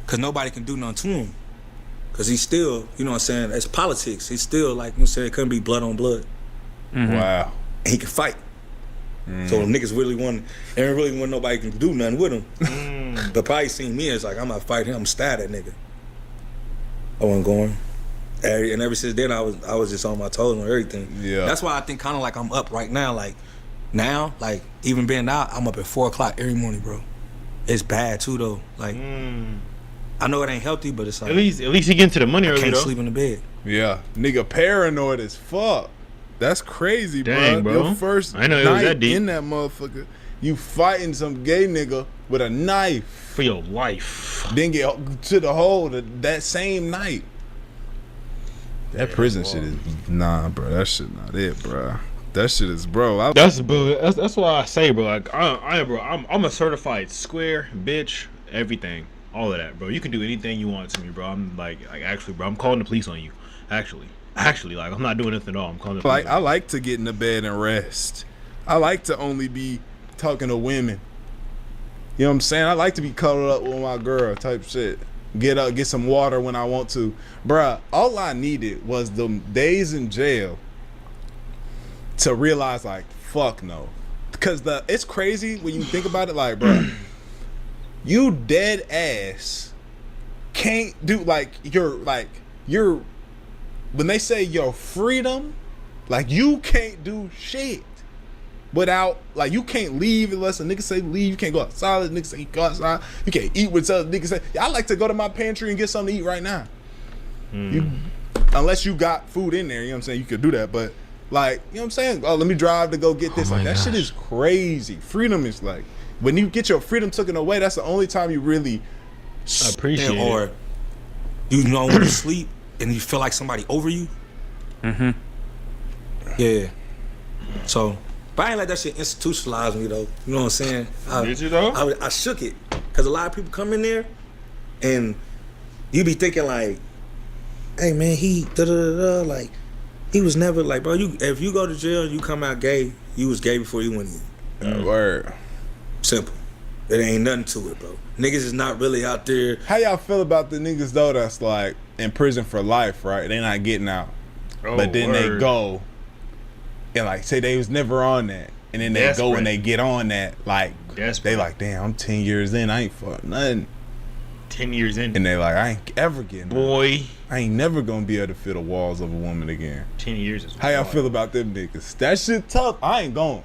cause nobody can do nothing to him, cause he's still, you know what I'm saying, it's politics. He's still like, you know what I'm saying, it couldn't be blood on blood. Wow. And he can fight. So niggas really want nobody can do nothing with him. But probably seen me as like, I'm not fighting him, I'm stab that nigga. I wasn't going. And ever since then, I was just on my toes and everything. Yeah. That's why I think kind of like I'm up right now. Like now, like even being out, I'm up at 4 o'clock every morning, bro. It's bad too though. Like I know it ain't healthy, but it's like at least you get into the money early. I can't though. sleep in the bed. Yeah, nigga, paranoid as fuck. That's crazy, Dang, bro. Your first I know it was night that deep. in that motherfucker, you fighting some gay nigga with a knife for your life. Then get to the hole that same night. That prison shit is nah, bro. That shit not it, bro. That shit is, bro. That's why I say, bro. Like I'm a certified square bitch. Everything, all of that, bro. You can do anything you want to me, bro. I'm like actually, bro. I'm calling the police on you. Actually, like I'm not doing nothing at all. I'm calling the police. Like I like to get in the bed and rest. I like to only be talking to women. You know what I'm saying? I like to be cuddled up with my girl type shit. Get up, get some water when I want to. Bruh, all I needed was the days in jail to realize like, fuck no. Because it's crazy when you think about it, like, bruh, you dead ass can't do like you're when they say your freedom, like you can't do shit. without, like, you can't leave unless a nigga say leave. You can't go outside. Nigga say go outside. You can't eat with other niggas say. I like to go to my pantry and get something to eat right now. Unless you got food in there, you know what I'm saying? You could do that, but like, you know what I'm saying? Oh, let me drive to go get this. Like, that shit is crazy. Freedom is like, when you get your freedom taken away, that's the only time you really appreciate it. Or you know when you sleep and you feel like somebody over you. Yeah. So, but I ain't let that shit institutionalize me though. You know what I'm saying? Did you though? I shook it because a lot of people come in there and you be thinking like, hey man, he like he was never like, bro. If you go to jail and you come out gay, you was gay before you went in. Word. Simple. It ain't nothing to it, bro. Niggas is not really out there. How y'all feel about the niggas though that's like in prison for life, right? They not getting out, but then they go and like say they was never on that, and then they go and they get on that, like they like, damn, I'm 10 years in, I ain't fucked nothing. 10 years in, and they like, I ain't ever getting out. I ain't never gonna be able to feel the walls of a woman again. 10 years is how y'all feel about them niggas? That shit tough. I ain't going.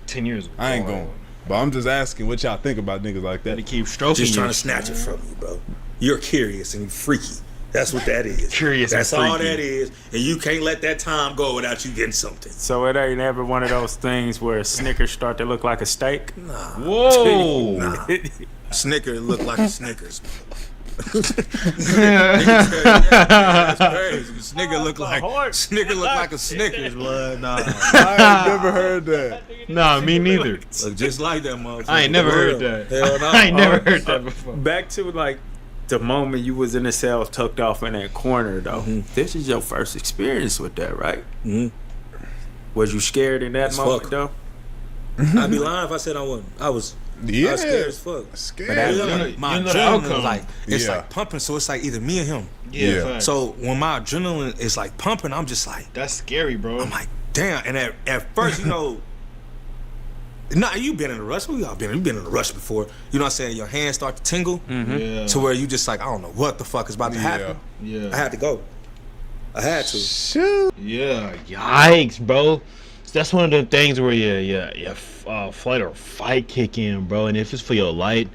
10 years. I ain't going. But I'm just asking what y'all think about niggas like that. To keep stroking just trying to snatch it from you, bro. You're curious and you freaky. That's what that is. Curious. That's all that is, and you can't let that time go without you getting something. So it ain't ever one of those things where Snickers start to look like a steak. Nah. Whoa. Nah. Snickers look like a Snickers. That's crazy. Snicker look like a Snickers, blood. Nah, I ain't never heard that. Nah, me neither. Look just like that motherfucker. I ain't never heard that. Hell no. I ain't never heard that before. Back to like the moment you was in the cell tucked off in that corner though. This is your first experience with that, right? Was you scared in that moment though? I'd be lying if I said I wasn't. I was scared as fuck. Scared. My adrenaline was like, it's like pumping, so it's like either me or him. Yeah. So when my adrenaline is like pumping, I'm just like, that's scary, bro. I'm like, damn. And at first, you know, you been in a rush. We all been. You've been in a rush before. You know what I'm saying? Your hands start to tingle to where you just like, I don't know what the fuck is about to happen. Yeah. I had to go. I had to. Shoot. Yeah. Yikes, bro. That's one of the things where your flight or fight kick in, bro. And if it's for your light,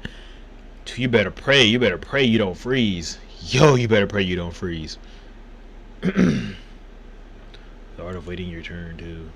you better pray. You better pray you don't freeze. Yo, you better pray you don't freeze. The art of waiting your turn, too.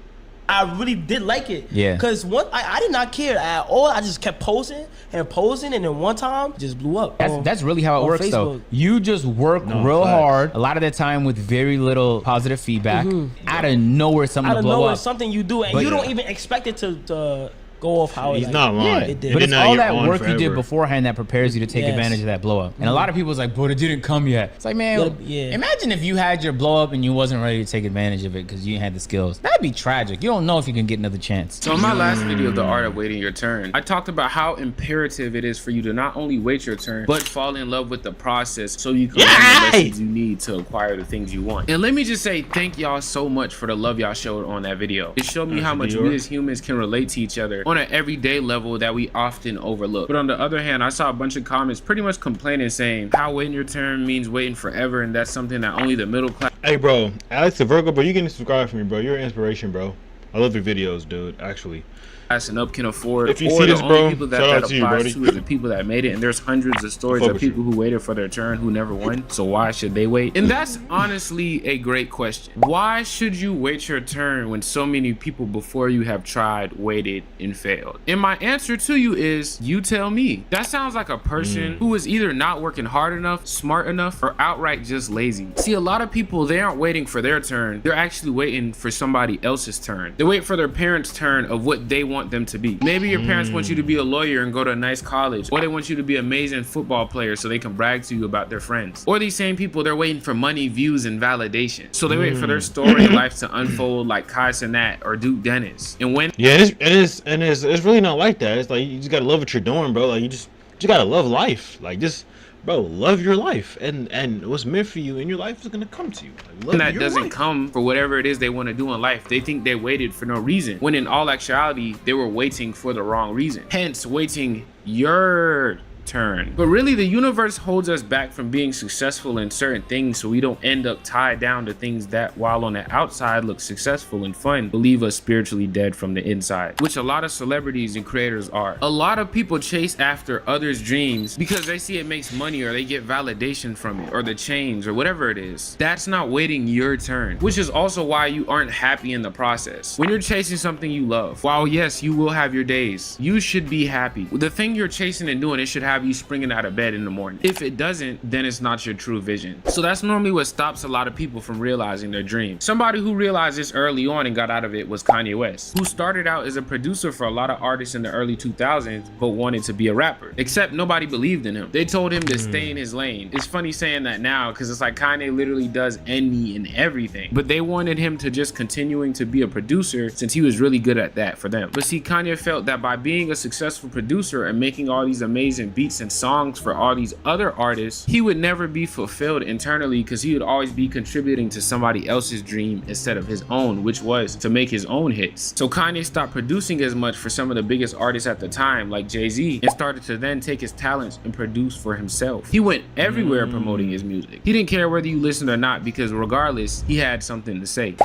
I really did like it. Yeah. Because I did not care at all. I just kept posting, and then one time just blew up. That's really how it works, Facebook. though. You just work real hard, a lot of the time with very little positive feedback. Out of nowhere, something to blow up. Something you do, and you don't even expect it to go off how he's not lying. It did. But it's all that work forever. you did beforehand that prepares you to take advantage of that blow up. And a lot of people's like, but it didn't come yet. It's like, man, imagine if you had your blow up and you wasn't ready to take advantage of it because you had the skills. That'd be tragic. You don't know if you can get another chance. So in my last video, The Art of Waiting Your Turn, I talked about how imperative it is for you to not only wait your turn, but fall in love with the process so you can learn the lessons you need to acquire the things you want. And let me just say thank y'all so much for the love y'all showed on that video. It showed me how much we as humans can relate to each other on an everyday level that we often overlook. But on the other hand, I saw a bunch of comments pretty much complaining, saying how waiting your turn means waiting forever, and that's something that only the middle class. Hey, bro, Alex the Virgo, bro, you can subscribe for me, bro. You're an inspiration, bro. I love your videos, dude. Actually. And up can afford, if you or see the this, only bro, people that shout out that to you, applies buddy. to is the people that made it, and there's hundreds of stories of people who waited for their turn who never won. So why should they wait? And that's honestly a great question. Why should you wait your turn when so many people before you have tried, waited, and failed? And my answer to you is, you tell me. That sounds like a person who is either not working hard enough, smart enough, or outright just lazy. See, a lot of people, they aren't waiting for their turn. They're actually waiting for somebody else's turn. They wait for their parents' turn of what they want them to be. Maybe your parents want you to be a lawyer and go to a nice college, or they want you to be an amazing football player so they can brag to you about their friends. Or these same people, they're waiting for money, views, and validation. So they wait for their story in life to unfold like Kai Cenat or Duke Dennis. And when it's really not like that. It's like you just gotta love what you're doing, bro. Like you just gotta love life. Like just, bro, love your life, and what's meant for you in your life is gonna come to you. Like, love that your doesn't life. come for whatever it is they want to do in life. They think they waited for no reason, when in all actuality, they were waiting for the wrong reason. Hence, waiting your turn. But really, the universe holds us back from being successful in certain things so we don't end up tied down to things that, while on the outside look successful and fun, leave us spiritually dead from the inside, which a lot of celebrities and creators are. A lot of people chase after others' dreams because they see it makes money or they get validation from it or the change or whatever it is. That's not waiting your turn, which is also why you aren't happy in the process. When you're chasing something you love, while yes, you will have your days, you should be happy. The thing you're chasing and doing, it should have you springing out of bed in the morning. If it doesn't, then it's not your true vision. So that's normally what stops a lot of people from realizing their dream. Somebody who realized this early on and got out of it was Kanye West, who started out as a producer for a lot of artists in the early 2000s, but wanted to be a rapper. Except nobody believed in him. They told him to stay in his lane. It's funny saying that now because it's like Kanye literally does any and everything, but they wanted him to just continuing to be a producer since he was really good at that for them. But see, Kanye felt that by being a successful producer and making all these amazing beats and songs for all these other artists, he would never be fulfilled internally because he would always be contributing to somebody else's dream instead of his own, which was to make his own hits. So Kanye stopped producing as much for some of the biggest artists at the time, like Jay-Z, and started to then take his talents and produce for himself. He went everywhere promoting his music. He didn't care whether you listened or not because regardless, he had something to say.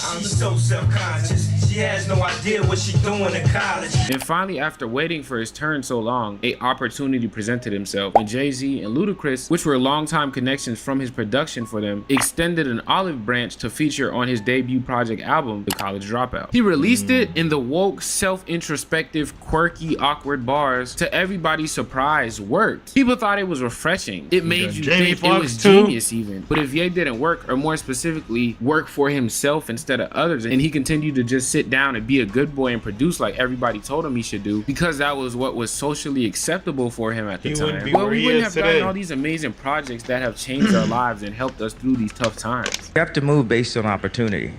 I'm so self-conscious. She has no idea what she's doing in college. And finally, after waiting for his turn so long, an opportunity presented himself when Jay-Z and Ludacris, which were longtime connections from his production for them, extended an olive branch to feature on his debut project album, The College Dropout. He released it in the woke, self-introspective, quirky, awkward bars. To everybody's surprise, worked. People thought it was refreshing. It made you think it was genius even. But if Ye didn't work, or more specifically, work for himself instead of others, and he continued to just sit down and be a good boy and produce like everybody told him he should do because that was what was socially acceptable for him at the time, well, we wouldn't have gotten all these amazing projects that have changed our lives and helped us through these tough times. You have to move based on opportunity.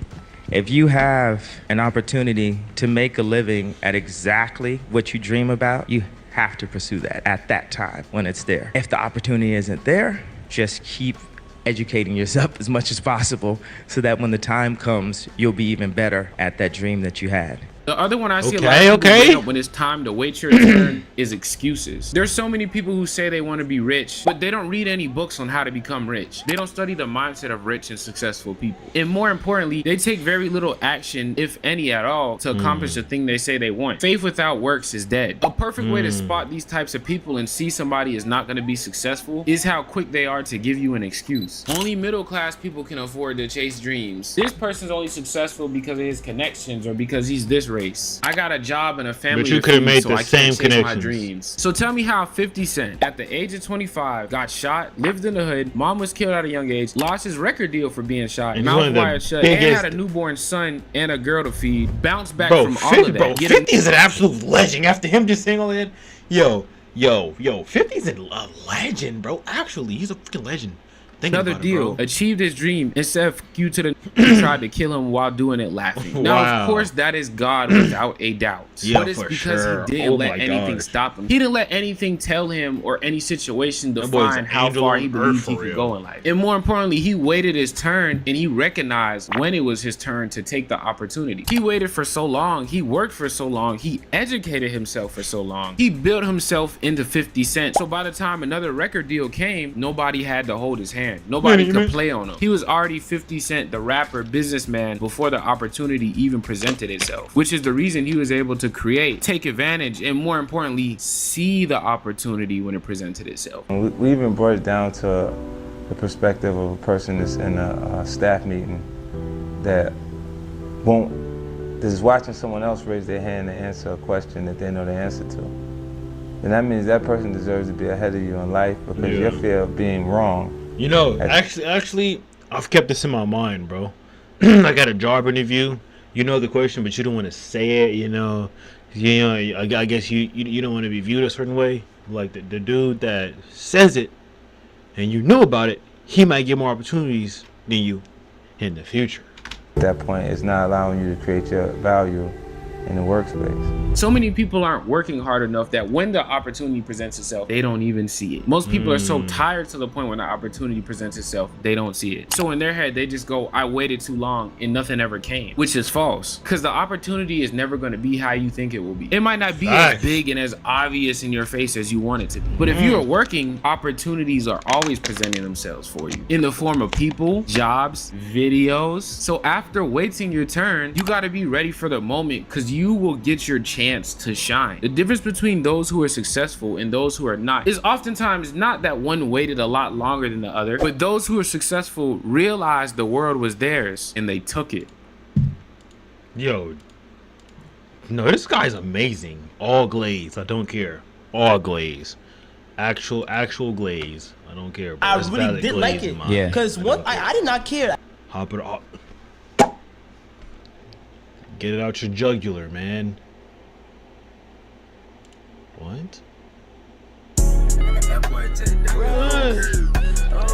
If you have an opportunity to make a living at exactly what you dream about, you have to pursue that at that time when it's there. If the opportunity isn't there, just keep educating yourself as much as possible so that when the time comes, you'll be even better at that dream that you had. The other one I see a lot of people bring up when it's time to wait your turn is excuses. There's so many people who say they want to be rich, but they don't read any books on how to become rich. They don't study the mindset of rich and successful people. And more importantly, they take very little action, if any at all, to accomplish the thing they say they want. Faith without works is dead. A perfect way to spot these types of people and see somebody is not going to be successful is how quick they are to give you an excuse. Only middle class people can afford to chase dreams. This person's only successful because of his connections or because he's this race. I got a job and a family, but you could have made the same connections. My dreams. So tell me how 50 Cent, at the age of 25, got shot, lived in the hood, mom was killed at a young age, lost his record deal for being shot, mouth wired shut, and had a newborn son and a girl to feed, bounced back from all of that. 50 is an absolute legend. After him just saying all that, yo, 50's a legend, bro. Actually, he's a freaking legend. Another deal, achieved his dream and said fuck you to the who tried to kill him while doing it laughing. Now, of course, that is God without a doubt. But it's because he didn't let anything stop him. He didn't let anything tell him or any situation define how far he believed he could go in life. And more importantly, he waited his turn and he recognized when it was his turn to take the opportunity. He waited for so long. He worked for so long. He educated himself for so long. He built himself into 50 Cent. So by the time another record deal came, nobody had to hold his hand. Nobody could play on him. He was already 50 Cent, the rapper, businessman, before the opportunity even presented itself, which is the reason he was able to create, take advantage, and more importantly, see the opportunity when it presented itself. We even brought it down to the perspective of a person that's in a staff meeting that is watching someone else raise their hand to answer a question that they know the answer to. And that means that person deserves to be ahead of you in life because your fear of being wrong. You know, actually, I've kept this in my mind, bro. I got a job interview. You know the question, but you don't want to say it. You know, I guess you don't want to be viewed a certain way. Like the dude that says it, and you know about it, he might get more opportunities than you in the future. At that point, it's not allowing you to create your value in the workspace. So many people aren't working hard enough that when the opportunity presents itself, they don't even see it. Most people are so tired to the point when the opportunity presents itself, they don't see it. So in their head, they just go, I waited too long and nothing ever came, which is false. Because the opportunity is never going to be how you think it will be. It might not be as big and as obvious in your face as you want it to be. But if you are working, opportunities are always presenting themselves for you in the form of people, jobs, videos. So after waiting your turn, you got to be ready for the moment, because you will get your chance to shine. The difference between those who are successful and those who are not is oftentimes not that one waited a lot longer than the other, but those who are successful realized the world was theirs and they took it. Yo, no, this guy's amazing. All glaze, I don't care. All glaze, actual glaze, I don't care. Bro. I really did like it, because I did not care. Hop it off. Get it out your jugular, man. What?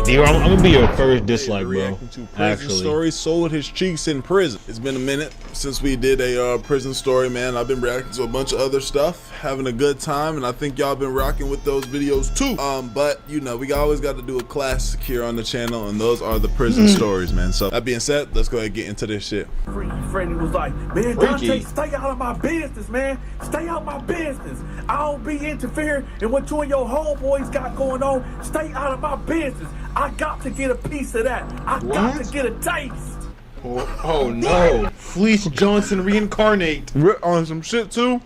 I'm gonna be your first dislike, bro. Prison story, sold his cheeks in prison. It's been a minute since we did a prison story, man. I've been reacting to a bunch of other stuff, having a good time, and I think y'all been rocking with those videos too. But you know, we always got to do a classic here on the channel, and those are the prison stories, man. So that being said, let's go ahead and get into this shit. Freddie was like, man, Dante, stay out of my business, man. Stay out of my business. I don't be interfering in what you and your homeboys got going on. Stay out of my business. I got to get a piece of that. I got to get a taste. Oh no. Fleece Johnson reincarnate. On some shit too.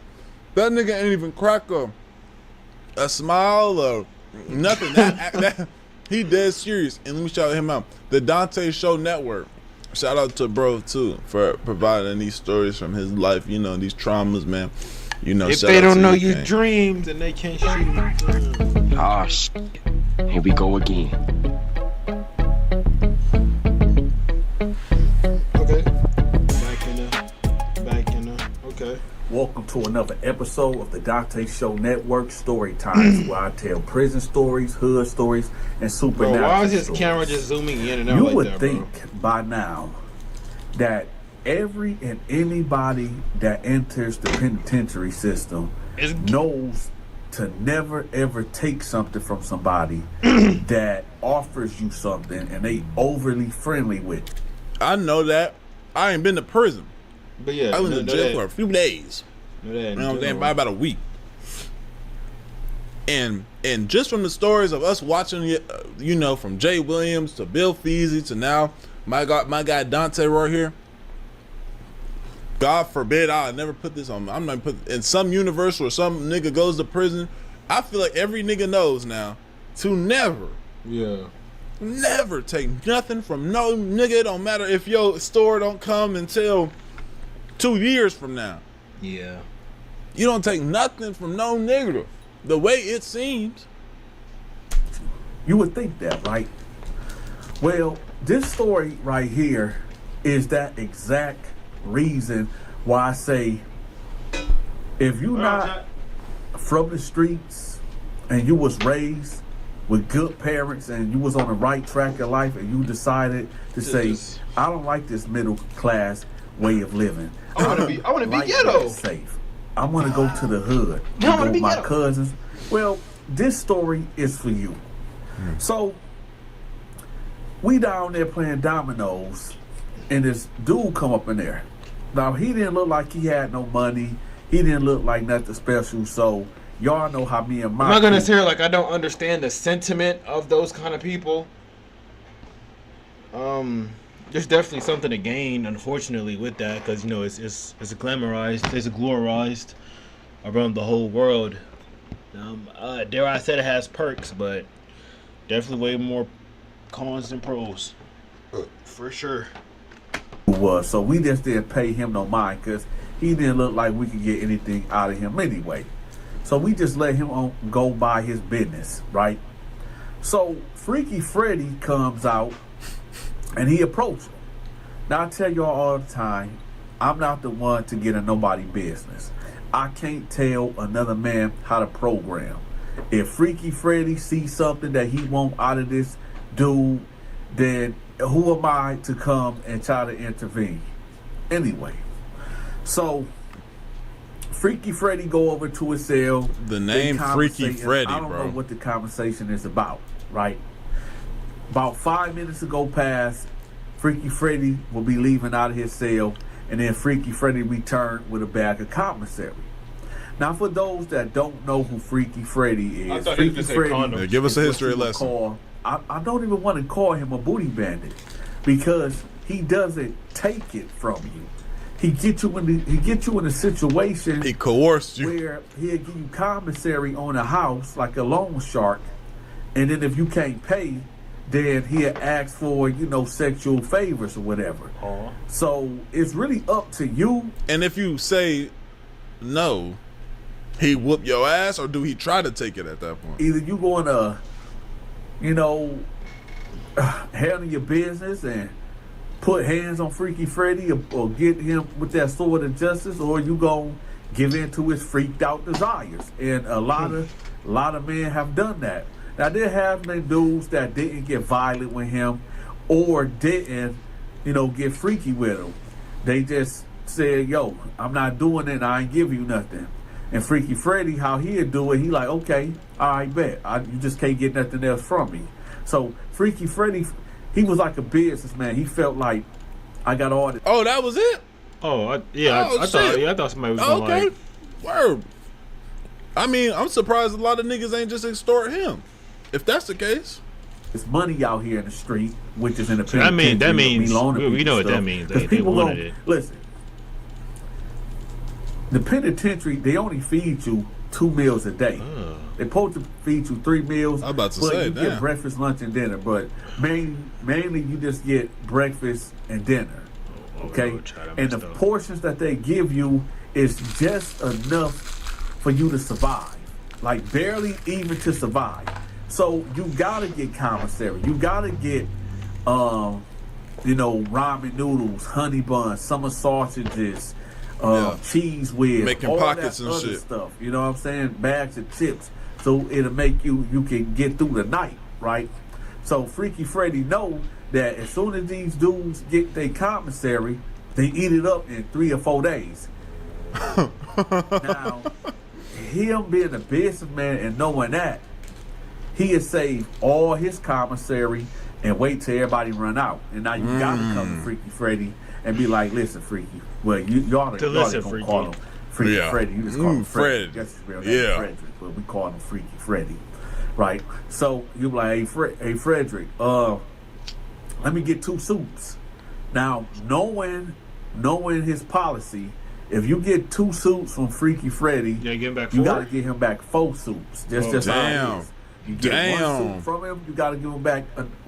That nigga ain't even crack a smile or nothing. He dead serious. And let me shout him out. The Dante Show Network. Shout out to bro too for providing these stories from his life. You know, these traumas, man. You know, if they don't know your dreams and they can't shoot them. Ah, shit. Here we go again. Okay. Back in the. Okay. Welcome to another episode of the Dante Show Network Story Times, where I tell prison stories, hood stories, and supernatural stories. Why is his stories. camera just zooming in and out You like would that, think by now that every and anybody that enters the penitentiary system knows to never ever take something from somebody that offers you something and they overly friendly with it. I know that. I ain't been to prison. But yeah, I went to jail for a few days. You know what I'm saying? By about a week. And just from the stories of us watching it, you know, from Jay Williams to Bill Feasy to now my guy Dante right here. God forbid I'll never put this on. I'm not put in some universe where some nigga goes to prison. I feel like every nigga knows now to never take nothing from no nigga. It don't matter if your store don't come until 2 years from now. Yeah. You don't take nothing from no nigga. The way it seems. You would think that, right? Well, this story right here is that exact reason why I say if you not from the streets and you was raised with good parents and you was on the right track of life and you decided to say, I don't like this middle class way of living. I want to be ghetto. Safe. I want to go to the hood. I want to be my cousins. Well, this story is for you. So we down there playing dominoes and this dude come up in there. Now, he didn't look like he had no money. He didn't look like nothing special. So y'all know how me and my... I'm not going to say like I don't understand the sentiment of those kind of people. There's definitely something to gain, unfortunately, with that. Because, you know, it's glamorized. It's glorized around the whole world. Dare I said it has perks, but definitely way more cons than pros. For sure. So we just didn't pay him no mind because he didn't look like we could get anything out of him anyway. So we just let him go by his business, right? So Freaky Freddy comes out and he approached him. Now I tell y'all all the time, I'm not the one to get in nobody's business. I can't tell another man how to program. If Freaky Freddy sees something that he want out of this dude, then who am I to come and try to intervene? Anyway, so Freaky Freddy go over to his cell. The name Freaky Freddy, I don't bro. know what the conversation is about, right? About 5 minutes ago past, Freaky Freddy will be leaving out of his cell, and then Freaky Freddy returned with a bag of commissary. Now, for those that don't know who Freaky Freddy is, Freaky Freddy, give us a history lesson. I don't even want to call him a booty bandit because he doesn't take it from you. He get you in a situation. He coerced you where he'll give you commissary on a house like a loan shark, and then if you can't pay, then he'll ask for sexual favors or whatever. So it's really up to you. And if you say no, he whoop your ass, or do he try to take it at that point? Either you going to, handle your business and put hands on Freaky Freddy or get him with that sword of justice, or you gonna give in to his freaked out desires. And a lot of men have done that. Now there have been dudes that didn't get violent with him or didn't, get freaky with him. They just said, yo, I'm not doing it, I ain't give you nothing. And Freaky Freddy, how he'd do it, he like, okay, all right, bet. You just can't get nothing else from me. So Freaky Freddy, he was like a businessman. He felt like, I got all this. Oh, that was it? I thought somebody was going okay. Word. I mean, I'm surprised a lot of niggas ain't just extort him. If that's the case. There's money out here in the street, which is in the penitentiary. That means we know what that means. People wanted it. Listen, the penitentiary, they only feed you 2 meals a day. They're supposed to feed you 3 meals. I'm about to but say, you get breakfast, lunch, and dinner. But mainly you just get breakfast and dinner. Okay? And the portions that they give you is just enough for you to survive. Like barely even to survive. So you gotta get commissary. You gotta get ramen noodles, honey buns, summer sausages, cheese whiz, making all pockets that and other shit. Stuff. You know what I'm saying? Bags of chips. So it'll make you can get through the night, right? So Freaky Freddy know that as soon as these dudes get their commissary, they eat it up in 3 or 4 days. Now, him being a businessman and knowing that, he had saved all his commissary and wait till everybody run out. And now you gotta come to Freaky Freddy and be like, listen, Freaky. Well, y'all gonna call him Freaky Freddy. You just call him Freddy. That's his real name, Frederick. But we call him Freaky Freddy. Right? So you be like, hey Frederick, let me get 2 suits. Now, knowing his policy, if you get 2 suits from Freaky Freddy, you gotta get him back 4 suits. Just how it is. You get 1 suit from him, you gotta give him back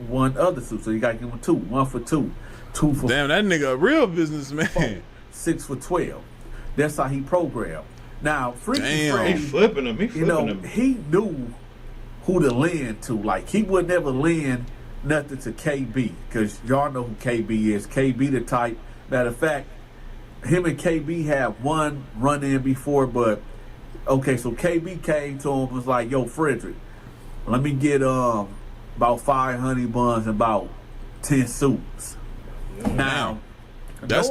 1 other suit. So you gotta give him 2. 1 for 2. 2 for damn, that nigga a real businessman. 4, 6 for 12. That's how he programmed. Now, Freaky Freddy, he flipping him. He knew who to lend to. Like, he would never lend nothing to KB, because y'all know who KB is. KB the type. Matter of fact, him and KB had one run-in before, but okay, so KB came to him and was like, yo, Frederick, let me get about 5 honey buns and about 10 soups. Now, that's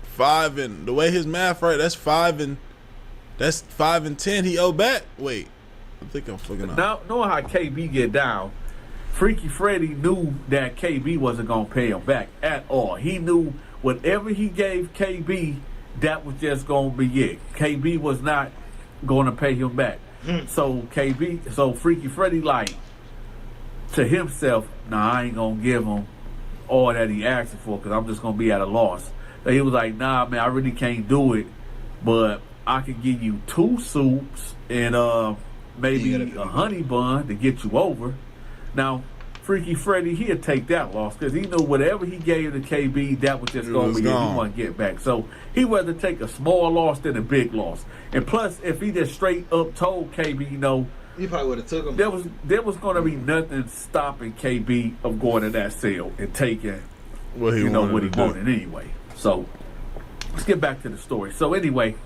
5 and the way his math right, that's 5 and 10 he owe back. Wait, I think I'm fucking up. Now, knowing how KB get down, Freaky Freddy knew that KB wasn't gonna pay him back at all. He knew whatever he gave KB, that was just gonna be it. KB was not gonna pay him back. So Freaky Freddy like to himself, nah, I ain't gonna give him all that he asked for because I'm just gonna be at a loss. So he was like, nah, man, I really can't do it, but I can give you 2 soups and maybe a honey bun to get you over. Now, Freaky Freddy, he'd take that loss because he knew whatever he gave to KB, that was just going to be it. He wasn't get back. So he'd rather take a small loss than a big loss. And plus, if he just straight up told KB, he probably would have took him. There was going to be nothing stopping KB of going to that sale and taking what he wanted anyway. So let's get back to the story. So anyway,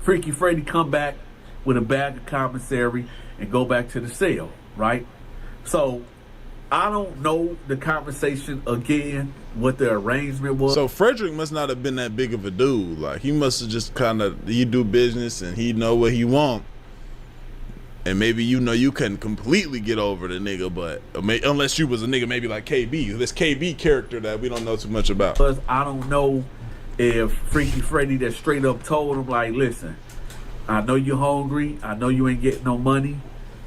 Freaky Freddy come back with a bag of commissary and go back to the sale, right? So I don't know the conversation again, what the arrangement was. So Frederick must not have been that big of a dude. Like, he must have just kind of, he do business and he know what he want. And maybe you couldn't completely get over the nigga, but unless you was a nigga maybe like KB, this KB character that we don't know too much about. Because I don't know if Freaky Freddy that straight up told him, like, listen, I know you're hungry. I know you ain't getting no money.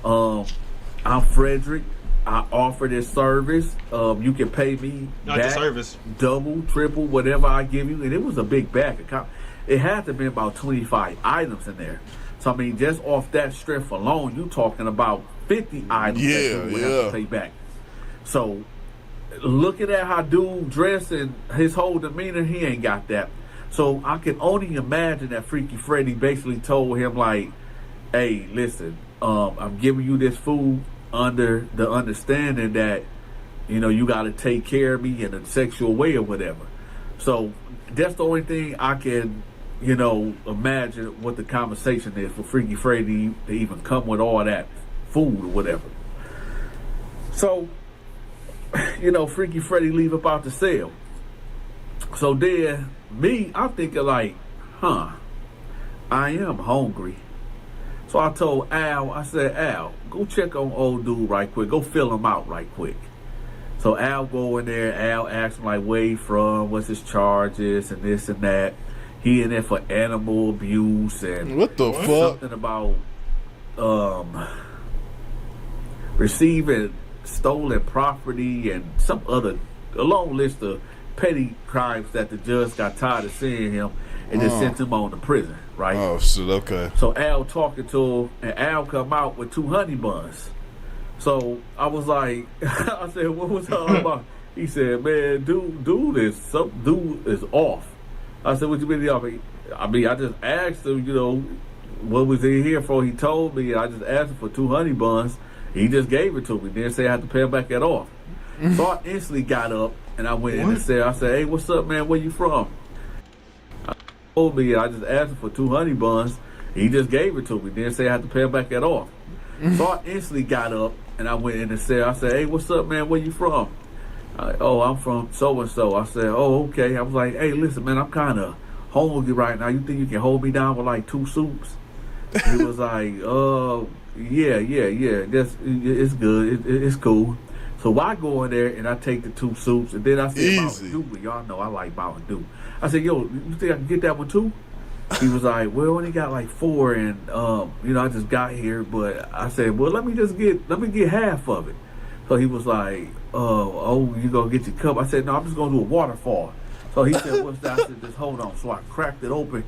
I'm Frederick. I offer this service. You can pay me not the service, double, triple, whatever I give you. And it was a big bag of it had to be about 25 items in there. So I mean, just off that strength alone, you talking about 50 items that you would have to pay back. So looking at how dude dressed and his whole demeanor, he ain't got that. So I can only imagine that Freaky Freddy basically told him, like, hey, listen, I'm giving you this food under the understanding that, you know, you got to take care of me in a sexual way or whatever. So that's the only thing I can, you know, imagine what the conversation is for Freaky Freddy to even come with all that food or whatever. So, you know, Freaky Freddy leave about the cell. So then, I'm thinking like, I am hungry. So I told Al, I said, Al, go check on old dude right quick. Go fill him out right quick. So Al go in there. Al asks him, like, where he from, what's his charges, and this and that. He in there for animal abuse and what the fuck? Something about receiving stolen property and some other, a long list of petty crimes that the judge got tired of seeing him and just sent him on to prison, right? Oh shit, okay. So Al talking to him, and Al come out with 2 honey buns. So I was like, I said, what was all about? He said, man, dude is off. I said, what you mean off? I mean, I just asked him, you know, what was he here for? He told me, I just asked him for 2 honey buns. He just gave it to me. Didn't say I had to pay him back at all. So I instantly got up and I went in and said, hey, what's up, man? Where you from? I told me, I just asked him for 2 honey buns. He just gave it to me. Didn't say I had to pay him back at all. So I instantly got up and I went in and said, hey, what's up, man? Where you from? I'm from so-and-so. I said, oh, okay. I was like, hey, listen, man, I'm kind of hungry right now. You think you can hold me down with like 2 soups? He was like, yeah. It's good. It's cool. So I go in there and I take the 2 soups and then I said, Mountain Dew. But y'all know I like Mountain Dew. I said, yo, you think I can get that one too? He was like, well, I only got like 4 and, you know, I just got here. But I said, well, let me get half of it. So he was like, you gonna get your cup? I said, no, I'm just gonna do a waterfall. So he said, what's that? I said, just hold on. So I cracked it open.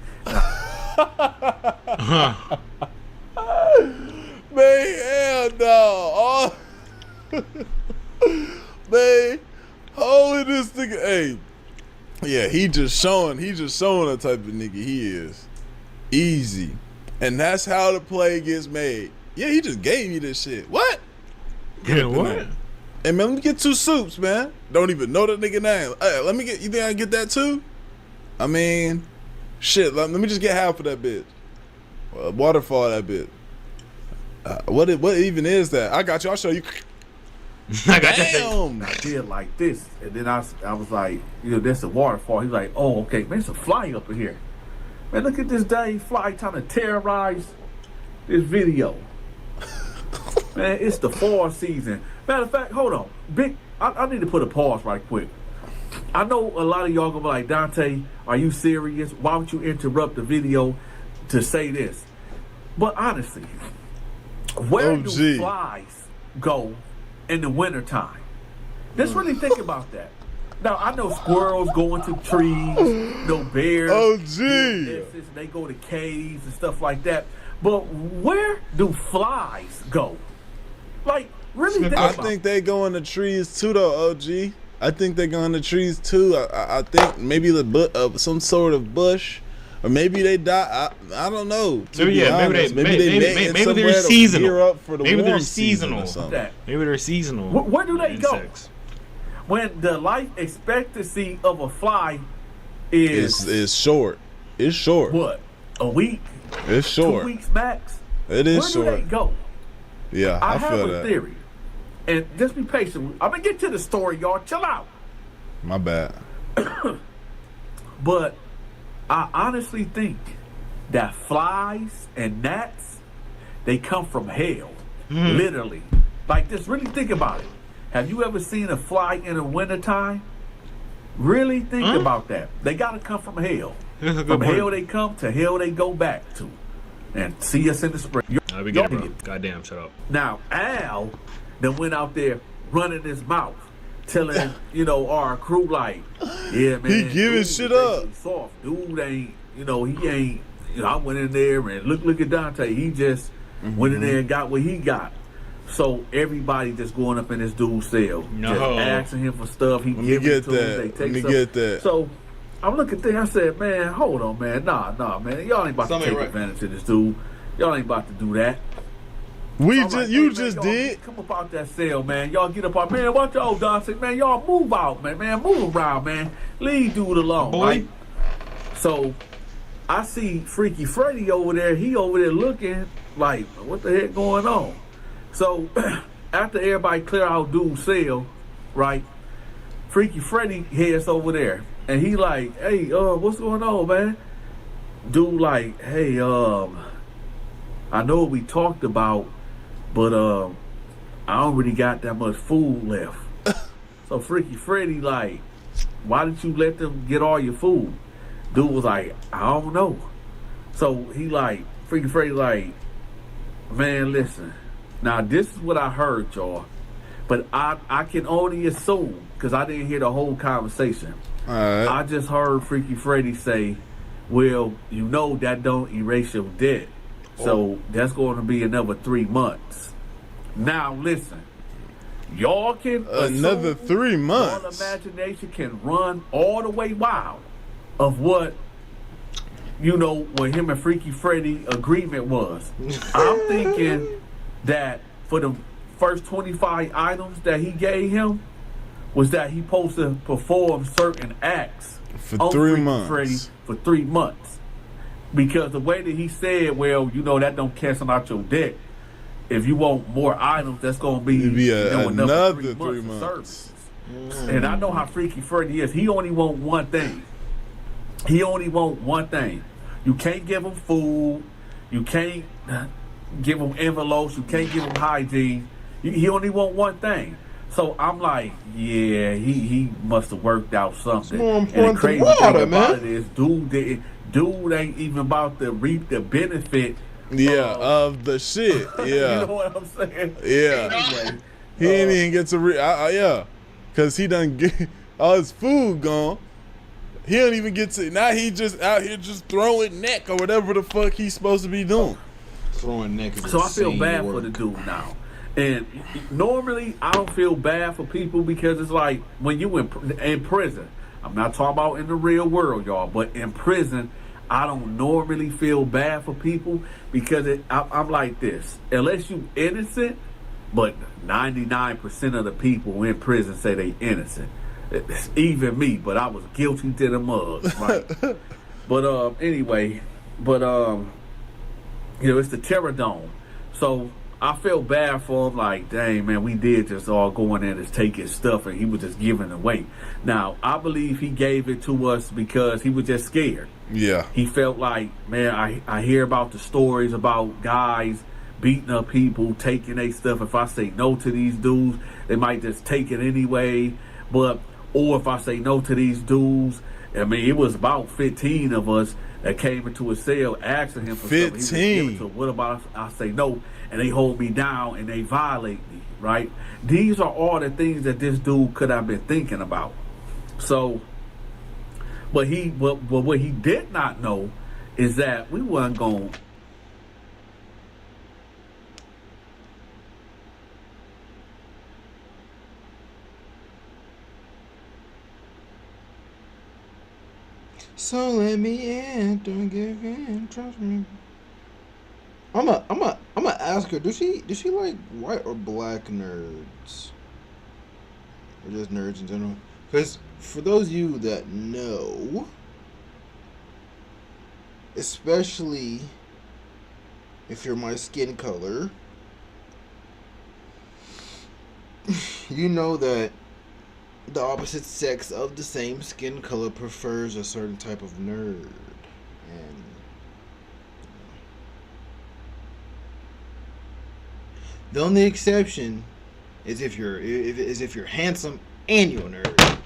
Man, hell no. Man, holy this nigga. Hey, yeah, he just showing the type of nigga he is. Easy. And that's how the play gets made. Yeah, he just gave me this shit. What? Yeah, what? Hey, man, let me get 2 soups, man. Don't even know that nigga name. Hey, you think I can get that too? I mean, shit, let me just get half of that bitch. Waterfall that bitch. What even is that? I got you. I'll show you. Damn. I did like this. And then I was like, you know, that's a waterfall. He's like, oh, okay. Man, it's a fly up in here. Man, look at this dang fly trying to terrorize this video. Man, it's the fall season. Matter of fact, hold on. I need to put a pause right quick. I know a lot of y'all gonna be like, Dante, are you serious? Why would you interrupt the video to say this? But honestly, where do flies go in the wintertime? Just really think about that. Now, I know squirrels go into trees, no bears. They go to caves and stuff like that. But where do flies go? Like, really think about it. I think they go in the trees too, though, OG. I think they go in the trees too. I think maybe some sort of bush, or maybe they die. I don't know. Maybe they're seasonal. Maybe they're seasonal. Maybe they're seasonal. Where do they go? When the life expectancy of a fly is short. It's short. What? A week? It's short. 2 weeks max? It is short. Where do they go? Yeah, I feel have that. A theory. And just be patient. I'm gonna get to the story, y'all. Chill out. My bad. But I honestly think that flies and gnats, they come from hell. Literally. Like, just really think about it. Have you ever seen a fly in the wintertime? Really think about that. They gotta come from hell. From hell they come, to hell they go back to. And see us in the spring. We get it, bro. Goddamn, shut up. Now, Al that went out there running his mouth, telling, our crew, like, yeah, man. He giving shit up. Soft. Dude ain't, he ain't, I went in there and look at Dante. He just went in there and got what he got. So everybody just going up in this dude's cell, just asking him for stuff. He giving it to them. They take stuff. Get that. So I'm looking there. I said, man, hold on, man. Nah, man. Y'all ain't about to take advantage of this dude. Y'all ain't about to do that. You just did. Come up out that cell, man. Y'all get up out, man. Watch y'all, Dante, man. Y'all move out, man. Move around, man. Leave dude alone, right? So I see Freaky Freddy over there. He over there looking like, what the heck going on? So after everybody clear out dude's cell, right? Freaky Freddy heads over there, and he like, hey, what's going on, man? Dude like, hey, I know what we talked about, but I don't really got that much food left. So Freaky Freddy like, why didn't you let them get all your food? Dude was like, I don't know. So he like, Freaky Freddy like, man, listen. Now this is what I heard, y'all, but I can only assume because I didn't hear the whole conversation. All right. I just heard Freaky Freddy say, well, that don't erase your debt. So that's going to be another 3 months. Now listen, y'all can another 3 months. Your imagination can run all the way wild of what what him and Freaky Freddy agreement was. I'm thinking that for the first 25 items that he gave him was that he supposed to perform certain acts for 3 months. Freddy for 3 months. Because the way that he said, well, that don't cancel out your debt. If you want more items, that's going to be another 3 months. And I know how Freaky Freddy is. He only want one thing. You can't give him food. You can't give him envelopes. You can't give him hygiene. He only want one thing. So I'm like, yeah, he must have worked out something. It's more and important the crazy than water, thing about man. it is, dude ain't even about to reap the benefit. Of the shit. Yeah. You know what I'm saying? Yeah. Anyway, he ain't even get to because he done get all his food gone. He don't even get to. Now he just out here just throwing neck or whatever the fuck he's supposed to be doing. Throwing neck. So I feel bad for the dude now. And normally I don't feel bad for people because it's like when you in prison. I'm not talking about in the real world, y'all, but in prison, I don't normally feel bad for people because I'm like this. Unless you innocent, but 99% of the people in prison say they innocent. It's even me, but I was guilty to the mug, right? But anyway, it's the Terror Dome. So I feel bad for him, like, dang, man, we did just all go in there and just take his stuff, and he was just giving it away. Now, I believe he gave it to us because he was just scared. Yeah. He felt like, man, I hear about the stories about guys beating up people, taking their stuff. If I say no to these dudes, they might just take it anyway. Or if I say no to these dudes, I mean, it was about 15 of us that came into a cell asking him for 15. something. He was giving to, what about I say no, and they hold me down and they violate me, right? These are all the things that this dude could have been thinking about. So, but what he did not know is that we wasn't going. So let me in, don't give in, trust me. I'm gonna ask her. Does she like white or black nerds, or just nerds in general? Because for those of you that know, especially if you're my skin color, You know that the opposite sex of the same skin color prefers a certain type of nerd. And the only exception is if you're handsome and you're a nerd.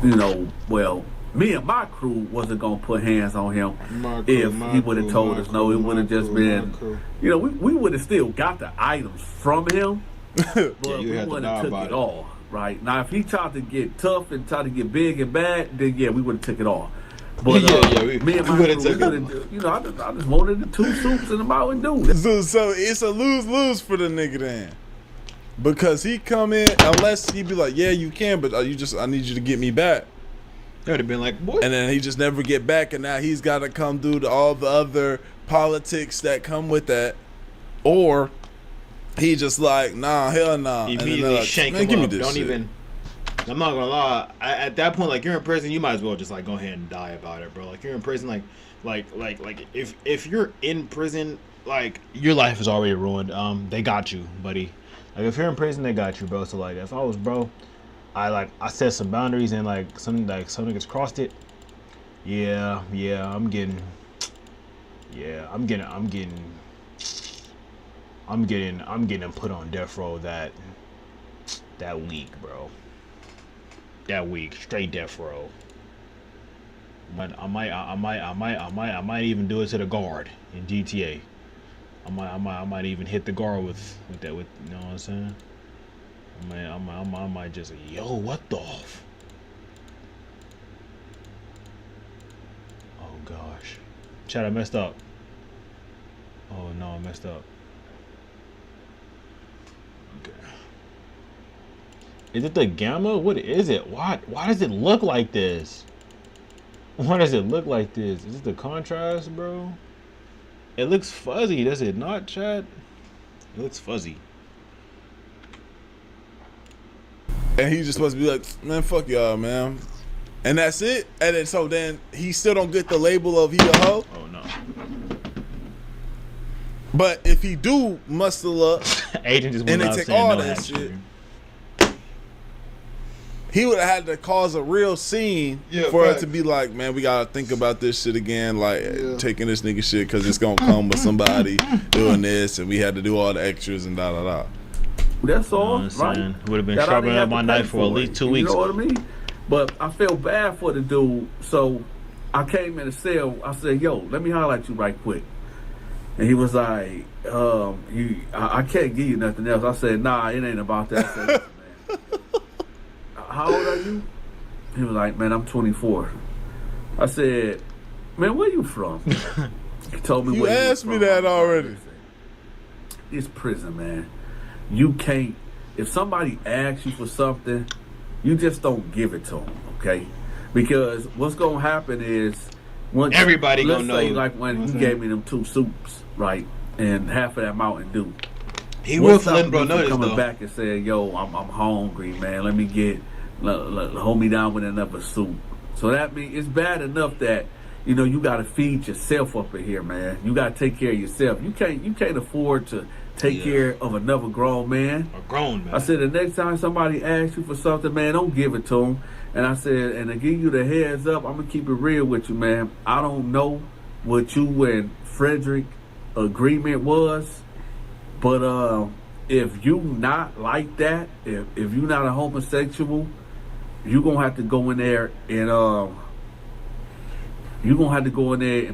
You know, well, me and my crew wasn't gonna put hands on him if he would have told us no. It would have just been, you know, we would have still got the items from him, but we wouldn't have took it all. Right now, if he tried to get tough and tried to get big and bad, then yeah, we would have took it all. But me and my crew, you know, I just wanted the 2 soups in the Mountain Dew. So it's a lose-lose for the nigga then. Because he come in, unless he be like, yeah, you can, but I need you to get me back. That would have been like, what? And then he just never get back, and now he's got to come do all the other politics that come with that. Or he just like, nah, hell nah. Immediately like, shank man, him give me up. this Don't shit. even. I'm not gonna lie. At that point, like, you're in prison, you might as well just like go ahead and die about it, bro. Like, you're in prison, like if you're in prison, like, your life is already ruined. They got you, buddy. Like, if you're in prison, they got you, bro. So like, if I was bro, I set some boundaries, and like some niggas crossed it. I'm getting put on death row that week, bro. That week, straight death row. But I might even do it to the guard in GTA. I might even hit the guard with that, you know what I'm saying? I might just, yo, what the f? Oh gosh. Chat, I messed up. Oh no, I messed up. Okay. Is it the gamma? What is it? Why does it look like this? Why does it look like this? Is it the contrast, bro? It looks fuzzy, does it not, chat? It looks fuzzy. And he's just supposed to be like, man, fuck y'all, man. And that's it. And then he still don't get the label of he a hoe. Oh no. But if he do muscle up Agent just and went they out take all saying no that shit, he would have had to cause a real scene for it to be like, man, we gotta think about this shit again, like taking this nigga shit because it's gonna come with somebody doing this, and we had to do all the extras and da da da. That's all, right? Would have been That I sharpening didn't up have my to knife pay for at least 2 weeks. You know what I mean? But I felt bad for the dude, so I came in the cell. I said, "Yo, let me holler at you right quick." And he was like, I can't give you nothing else." I said, "Nah, it ain't about that." I said, "Listen, man, how old are you?" He was like, "Man, I'm 24." I said, "Man, where you from?" He told me. You where asked me that already. It's prison, man. You can't. If somebody asks you for something, you just don't give it to them, okay? Because what's gonna happen is, once everybody let's gonna say know. like when he gave me them 2 soups, right, and half of that Mountain Dew. He will let bro notice coming though. back and saying, "Yo, I'm hungry, man. Let me hold me down with another soup." So that means it's bad enough that, you know, you got to feed yourself up in here, man. You got to take care of yourself. You can't afford to take care of another grown man. A grown man. I said, the next time somebody asks you for something, man, don't give it to them. And I said, and to give you the heads up, I'm gonna keep it real with you, man. I don't know what you and Frederick agreement was, but if you not like that, if you not a homosexual, you gonna have to go in there and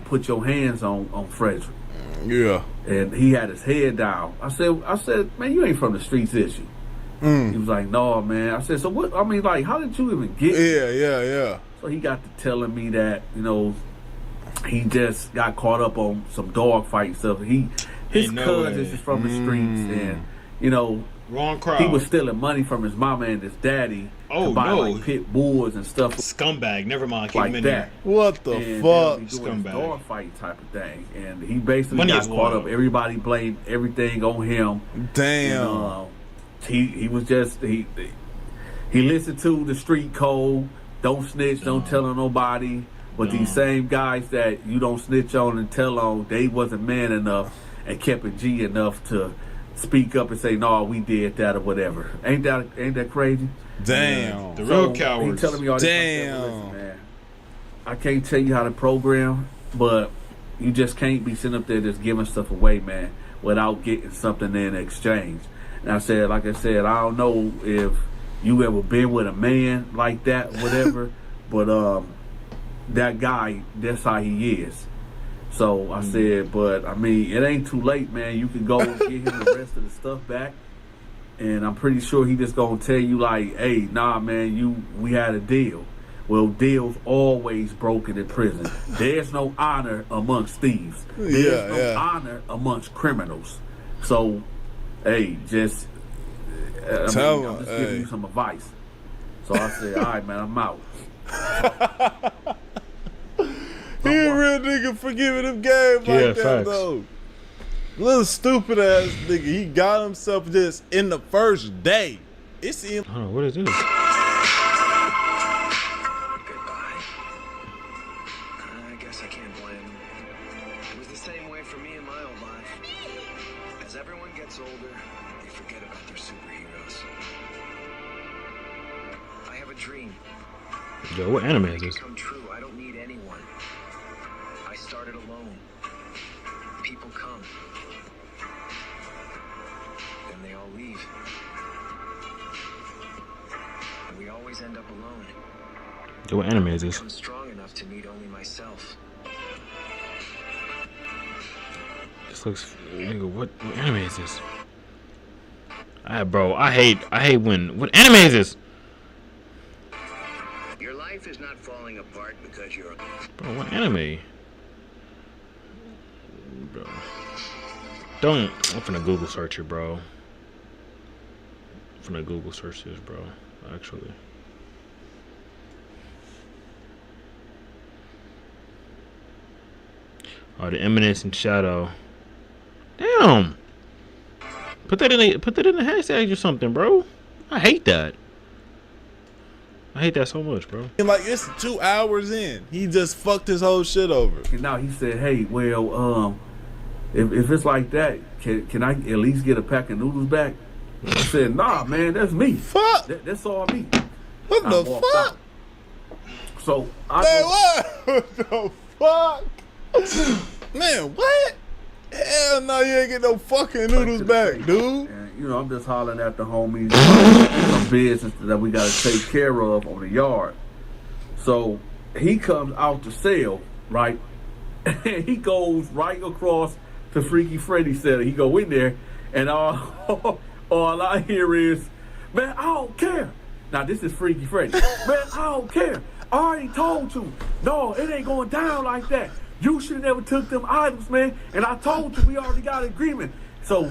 put your hands on Frederick. Yeah. And he had his head down. I said, "Man, you ain't from the streets, is you?" He was like, "No, man." I said, "So what? I mean, like, how did you even get?" Yeah. So he got to telling me that, you know, he just got caught up on some dog fight stuff. His cousins is from the streets, and you know, wrong crowd. He was stealing money from his mama and his daddy to buy like pit bulls and stuff. Scumbag. Never mind. Keep Like him in that. there. What the fuck? Scumbag. Dog fight type of thing, and he basically Money got is caught wild. up. Everybody blamed everything on him. Damn. And, he was just he listened to the street code. Don't snitch. Don't tell on nobody. But these same guys that you don't snitch on and tell on, they wasn't man enough and kept it G enough to speak up and say, "No, we did that" or whatever. Ain't that crazy? Damn. The real cowards. He telling me all this. Damn. Listen, man, I can't tell you how to program, but you just can't be sitting up there just giving stuff away, man, without getting something in exchange. And I said, like I said, I don't know if you ever been with a man like that, whatever, but that guy, that's how he is. So I said, but I mean, it ain't too late, man. You can go get him the rest of the stuff back, and I'm pretty sure he just gonna tell you like, "Hey, nah, man, we had a deal." Well, deals always broken in prison. There's no honor amongst thieves. There's no honor amongst criminals. So, hey, just I'm just giving you some advice. So I said, all right, man, I'm out. He a real nigga for giving him game like that, though. Little stupid ass nigga. He got himself just in the first day. It's in. Oh, what is this? Yo, what anime is this? Come true. I don't need anyone. I started alone. People come. Then they all leave. And we always end up alone. Yo, what anime is this? I'm strong enough to need only myself. This looks, nigga, what anime is this? Bro, I hate when, what anime is this? Your life is not falling apart because you're. Bro, what anime? Bro. I'm finna Google search it, bro. I'm finna Google search this, bro. Actually. Oh, the Eminence and Shadow. Damn. Put that in the hashtag or something, bro. I hate that. I hate that so much, bro. Like, it's 2 hours in. He just fucked his whole shit over. And now he said, hey, well, if it's like that, can I at least get a pack of noodles back? I said, nah, man, that's me. Fuck. That's all me. What the fuck? Out. So what the fuck? Man, what? Hell no, you ain't get no fucking noodles back, dude. And, you know, I'm just hollering at the homies. Some business that we got to take care of on the yard. So he comes out to sell, right? And he goes right across to Freaky Freddy's cell. He go in there, and all I hear is, man, I don't care. Now, this is Freaky Freddy. Man, I don't care. I already told you. No, it ain't going down like that. You should have never took them items, man. And I told you we already got an agreement. So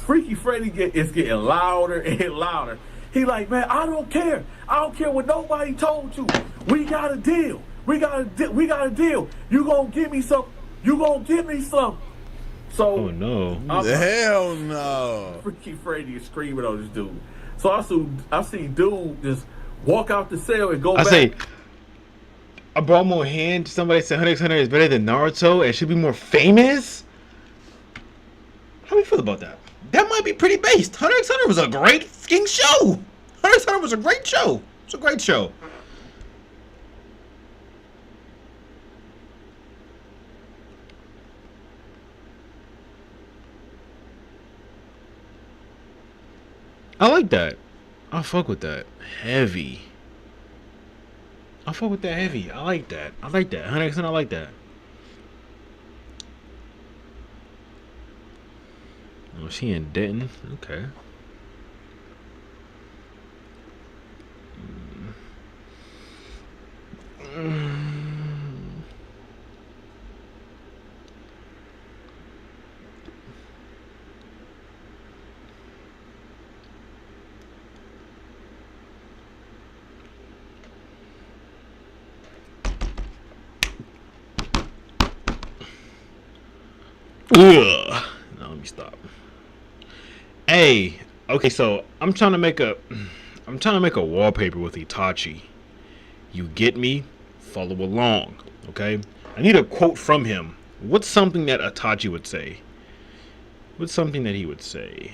Freaky Freddy is getting louder and louder. He like, man, I don't care. I don't care what nobody told you. We got a deal. We got a deal. You gonna give me some. You gonna give me some. So, oh no. Hell no. Freaky Freddy is screaming on this dude. So I see dude just walk out the cell and go back. I brought more hand. Somebody said Hunter x Hunter is better than Naruto and should be more famous. How do you feel about that? That might be pretty based. Hunter x Hunter was a great fucking show. Hunter x Hunter was a great show. It's a great show. I like that. I fuck with that. Heavy. I fuck with that heavy. I like that. I like that. 100%. I like that. Oh, she in Denton. Okay. Ugh. Now let me stop. Hey, okay, so I'm trying to make a wallpaper with Itachi. You get me? Follow along, okay? I need a quote from him. What's something that Itachi would say? What's something that he would say?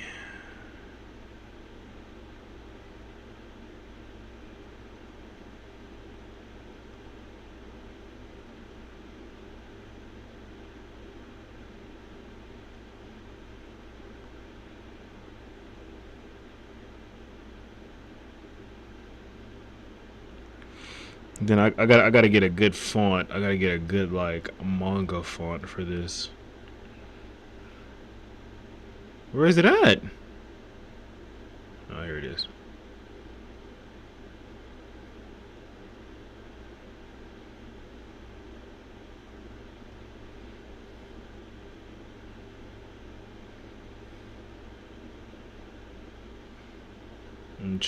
Then I gotta get a good font. I gotta get a good like manga font for this. Where is it at? Oh, here it is.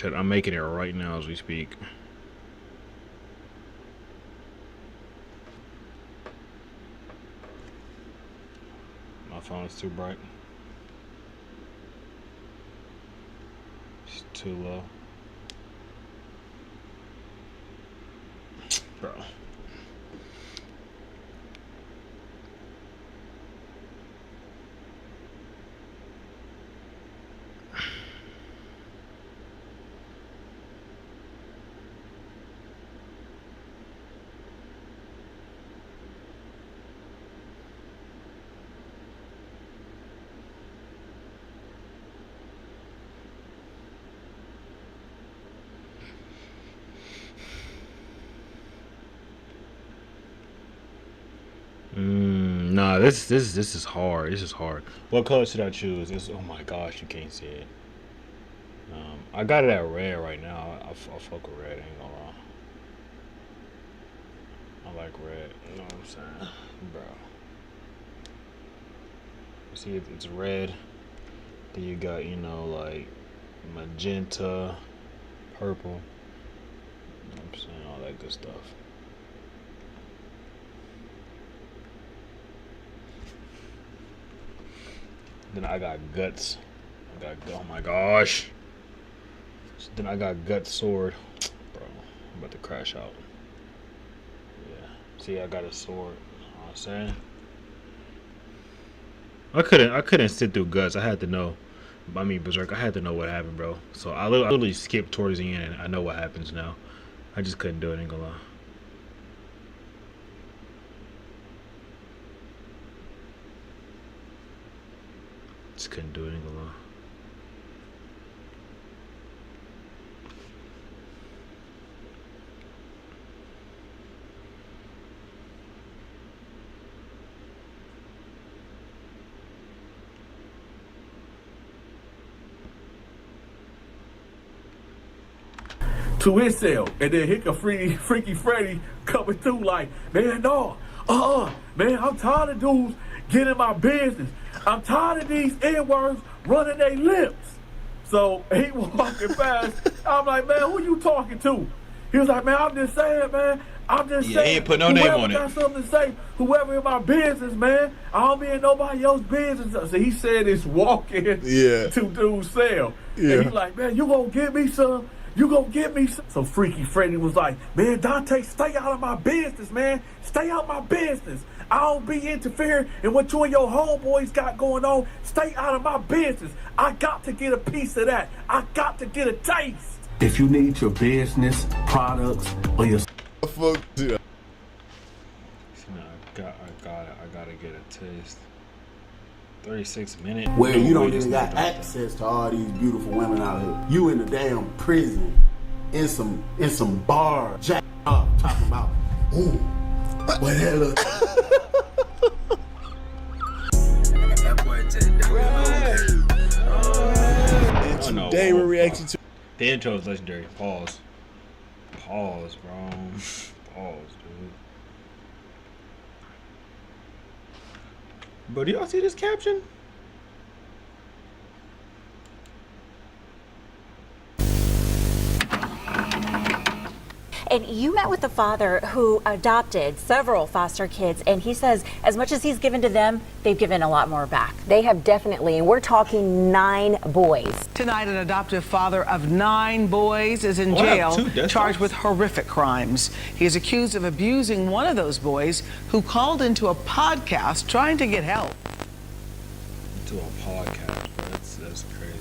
I'm making it right now as we speak. My phone is too bright. It's too low. Bro. Nah, this is hard. This is hard. What color should I choose? Oh my gosh, you can't see it. I got it at red right now. I'll fuck with red. Ain't gonna lie. I like red. You know what I'm saying, bro? See, it's red. Then you got like magenta, purple. You know what I'm saying, all that good stuff. Then I got guts. Oh my gosh. Then I got guts sword. Bro, I'm about to crash out. Yeah. See, I got a sword. You know what I'm saying? I couldn't sit through guts. I had to know. I mean, Berserk, I had to know what happened, bro. So I literally skipped towards the end and I know what happens now. I just couldn't do it, ain't gonna lie. Just couldn't do it, ain't gonna lie. To himself, and then Hick a Freaky Freddy coming through like, man, no, man, I'm tired of dudes getting my business. I'm tired of these N-words running their lips. So he walking past. I'm like, man, who you talking to? He was like, man, I'm just saying, man. I'm just saying. He ain't put no name on it. Got something to say. Whoever in my business, man. I don't be in nobody else's business. So he said it's walking to dude's cell. Yeah. And he's like, man, you gonna get me some? You gonna get me some? So Freaky Freddy was like, man, Dante, stay out of my business, man. Stay out of my business. I don't be interfering in what you and your homeboys got going on. Stay out of my business. I got to get a piece of that. I got to get a taste. If you need your business, products, or your fuck, dude. I gotta get a taste. 36 minutes. Where you don't even got access to all these beautiful women out here. You in a damn prison, in some bar, jack up, talking about, ooh, what that look. And today we're reacting to the intro is legendary. Pause, bro. Pause, dude. But do y'all see this caption? And you met with the father who adopted several foster kids, and he says as much as he's given to them, they've given a lot more back. They have definitely, and we're talking 9 boys. Tonight, an adoptive father of 9 boys is in jail, charged with horrific crimes. He is accused of abusing one of those boys who called into a podcast trying to get help. to a podcast, bro. That's crazy.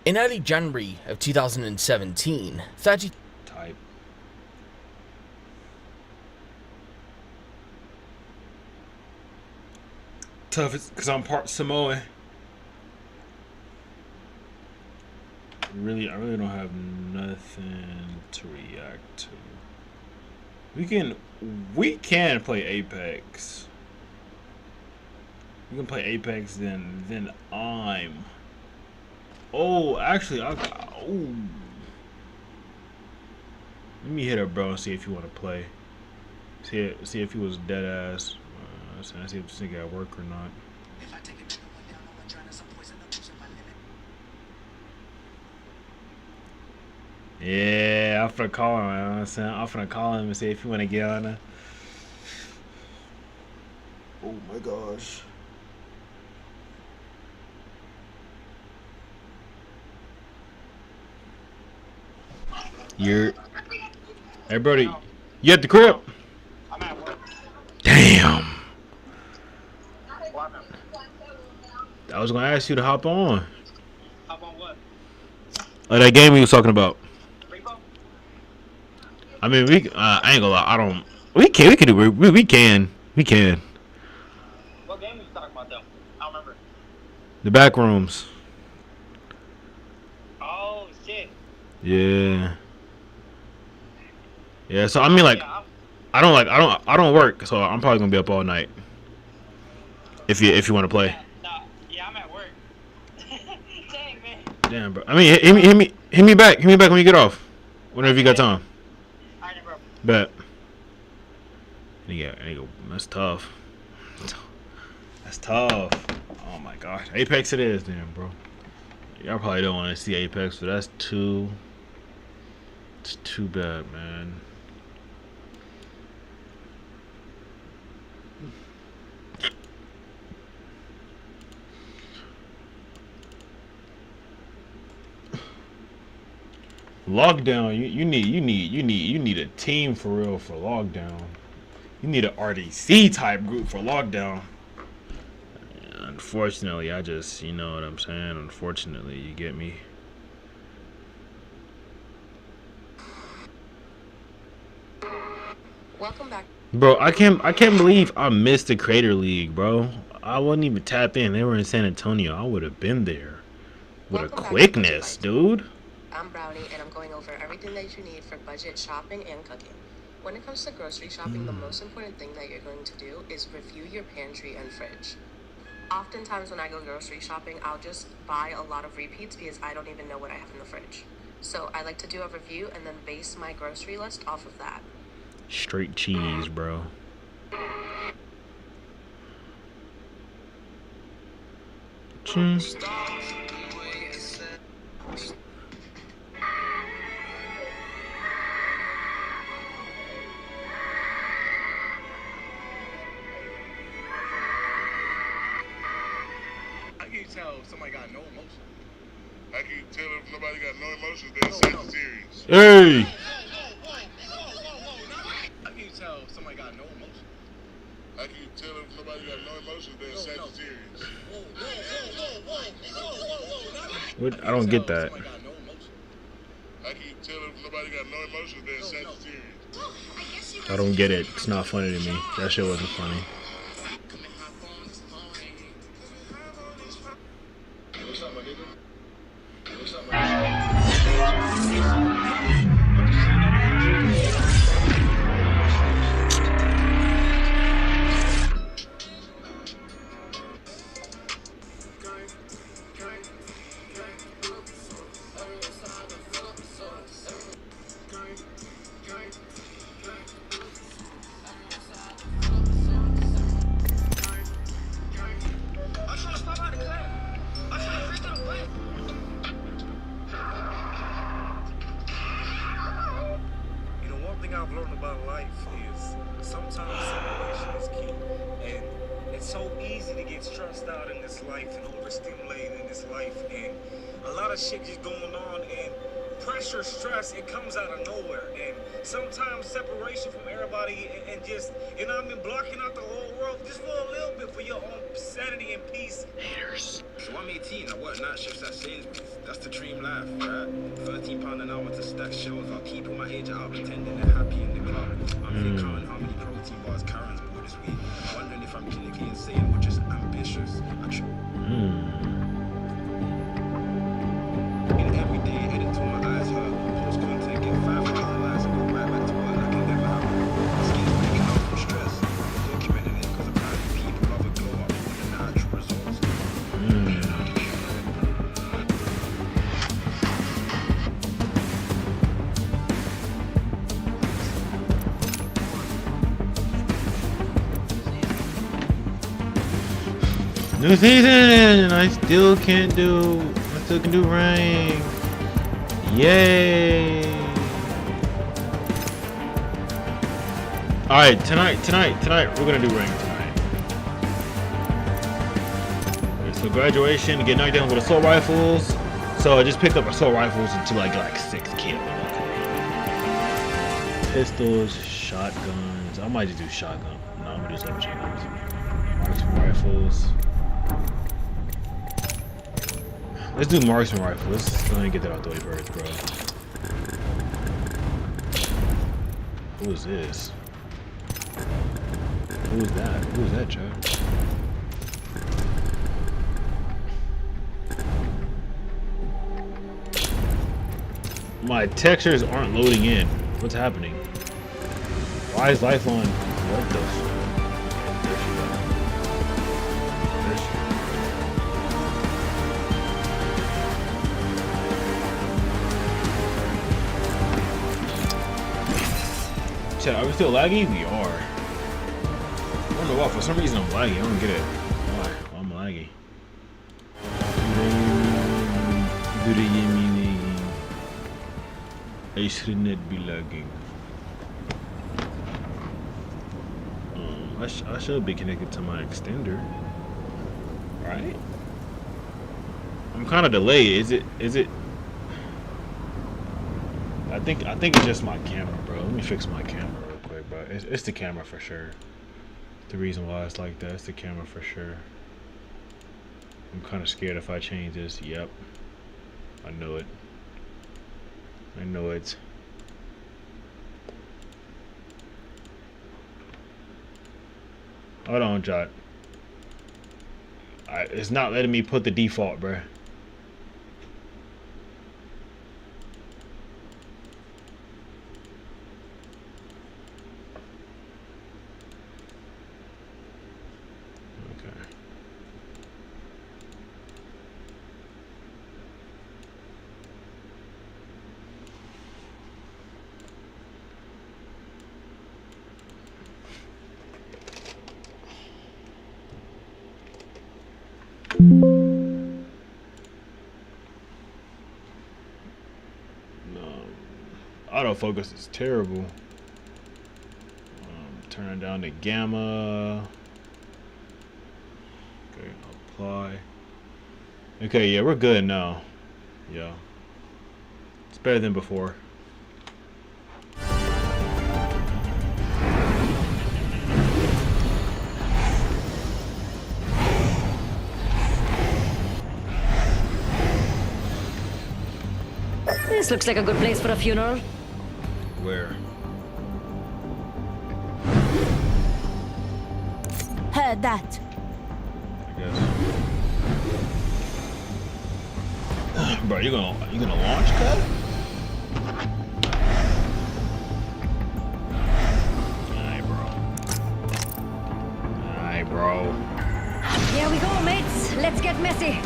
In early January of 2017, type. Tough, because I'm part Samoan. I really don't have nothing to react to. We can play Apex. We can play Apex, then I'm. Oh, actually, let me hit up, bro, and see if you want to play. See if he was dead ass. See if this nigga at work or not. Yeah, I'm finna call him. You know what I'm saying? I'm finna call him and see if he want to get on. Oh my gosh. Hey, Brody, you at the crib? I'm at work. Damn. I was gonna ask you to hop on. Hop on what? That game we was talking about. I mean, I ain't gonna lie. We can. We can. What game are you talking about though? I don't remember. The back rooms. Oh shit. Yeah. Yeah. So I mean, like, I don't work, so I'm probably gonna be up all night. If you want to play. Yeah, I'm at work. Dang, man. Damn, bro. I mean, hit me back when you get off. Whenever you got time. Alright, bro. Bet. Yeah, that's tough. That's tough. Oh my gosh. Apex it is, then, bro. Y'all probably don't want to see Apex, but it's too bad, man. Lockdown, you need a team for real for lockdown. You need an RDC type group for lockdown. Unfortunately, I just, you know what I'm saying? Unfortunately, you get me? Welcome back. Bro, I can't believe I missed the Creator League, bro. I wouldn't even tap in. They were in San Antonio. I would have been there with a quickness, dude. I'm Brownie, and I'm going over everything that you need for budget shopping and cooking. When it comes to grocery shopping, the most important thing that you're going to do is review your pantry and fridge. Oftentimes when I go grocery shopping, I'll just buy a lot of repeats because I don't even know what I have in the fridge. So I like to do a review and then base my grocery list off of that. Straight cheese, bro. Cheese. Tell if somebody got no emotion. How can you tell if nobody got no emotions? They're Sagittarius. Hey! How can you tell if somebody got no emotion? How can you tell if nobody got no emotions? They're Sagittarius. What? I don't get that. How can you tell if nobody got no emotions? They're Sagittarius. I don't get it. It's not funny to me. That shit wasn't funny. What's up, my nigga? What's up, my I've learned about life is sometimes separation is key. And it's so easy to get stressed out in this life and overstimulated in this life. And a lot of shit just going on. And pressure, stress, it comes out of nowhere. And sometimes separation from everybody and just, you know what I mean, blocking out the whole world just for a little bit for your own sanity and peace. Haters. So I'm 18, I work night shifts at Sainsbury's. That's the dream life, right? £13 an hour to stack shelves. I'll keep all my age out pretending they're happy in the club. I'm here counting how many protein bars Karen's bought this week. Wondering if I'm clinically insane or just ambitious. Every day, headed to my eyes hurt. Post content, get 5,000 likes and go right back to work like it never happened. Skins breaking out from stress. Documenting it because apparently people love a glow up with the natural results. New season! I still can do rank. Yay! Alright, tonight, we're gonna do rank tonight. So graduation, get knocked down with assault rifles. So I just picked up assault rifles until I got like 6 kills. Pistols, shotguns. I might just do shotgun. No, I'm gonna do some shotguns. Marksman rifles. Let's do marksman rifle. Let's go ahead and get that out the way first, bro. Who is this? Who is that? Who is that, Chad? My textures aren't loading in. What's happening? Why is Lifeline? What the? Are we still laggy? We are. I don't know why. For some reason I'm laggy. I don't get it. Why? Why I'm laggy? I shouldn't be lagging. I should be connected to my extender, right? I'm kind of delayed. Is it? I think it's just my camera, bro. Let me fix my camera real quick, bro. It's the camera for sure. The reason why it's like that, it's the camera for sure. I'm kind of scared if I change this. Yep, I know it. I know it. Hold on, Jot. It's not letting me put the default, bro. Autofocus is terrible. Turn down the gamma. Okay, apply. Okay, yeah, we're good now. Yeah, it's better than before. This looks like a good place for a funeral. Where? Heard that. I guess. Bro, you gonna launch, cut? Alright, bro. Here we go, mates. Let's get messy.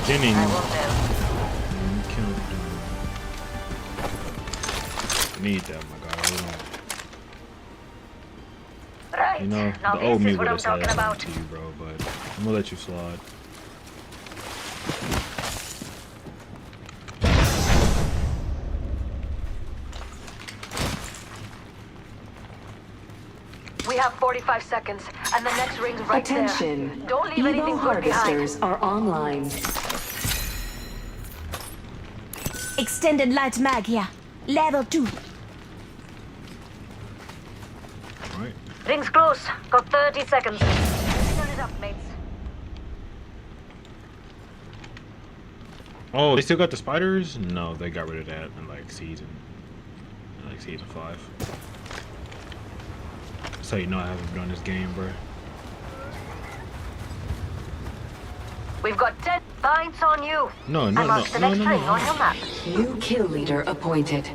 Beginning. Need that, my guy. You know, Now the old this me is would what have I'm said talking that about. to you, bro, but I'm gonna let you slide. We have 45 seconds, and the next ring's right Attention. there. Don't leave Evo anything good behind. harvesters are online. Extended light mag here. Level 2. Right. Ring's close. Got 30 seconds. Turn it up, mates. Oh, they still got the spiders? No, they got rid of that in season 5. That's how you know I haven't been on this game, bro. We've got 10 points on you. No, I no, no, marked the no, next no, ring no. on your map. New kill leader appointed.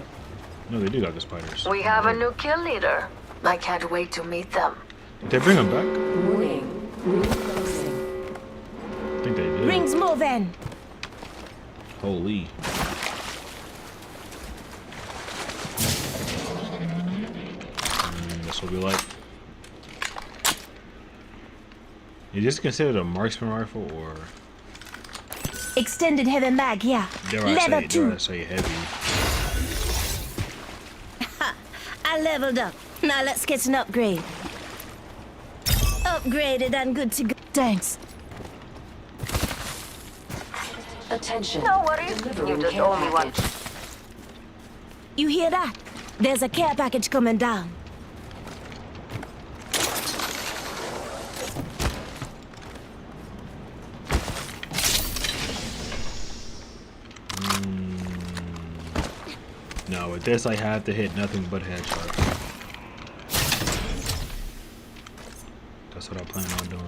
No, they do got the spiders. We have a new kill leader. I can't wait to meet them. Did they bring them back? Warning. Ring closing. I think they did. Rings moving. Holy. That's what we like. Is this considered a marksman rifle or Extended heavy mag here. Level 2. dare I say heavy? I leveled up. Now let's get an upgrade. Upgraded and good to go. Thanks. Attention. No worries. You just owe me one. You hear that? There's a care package coming down. No, with this I have to hit nothing but headshots. That's what I plan on doing.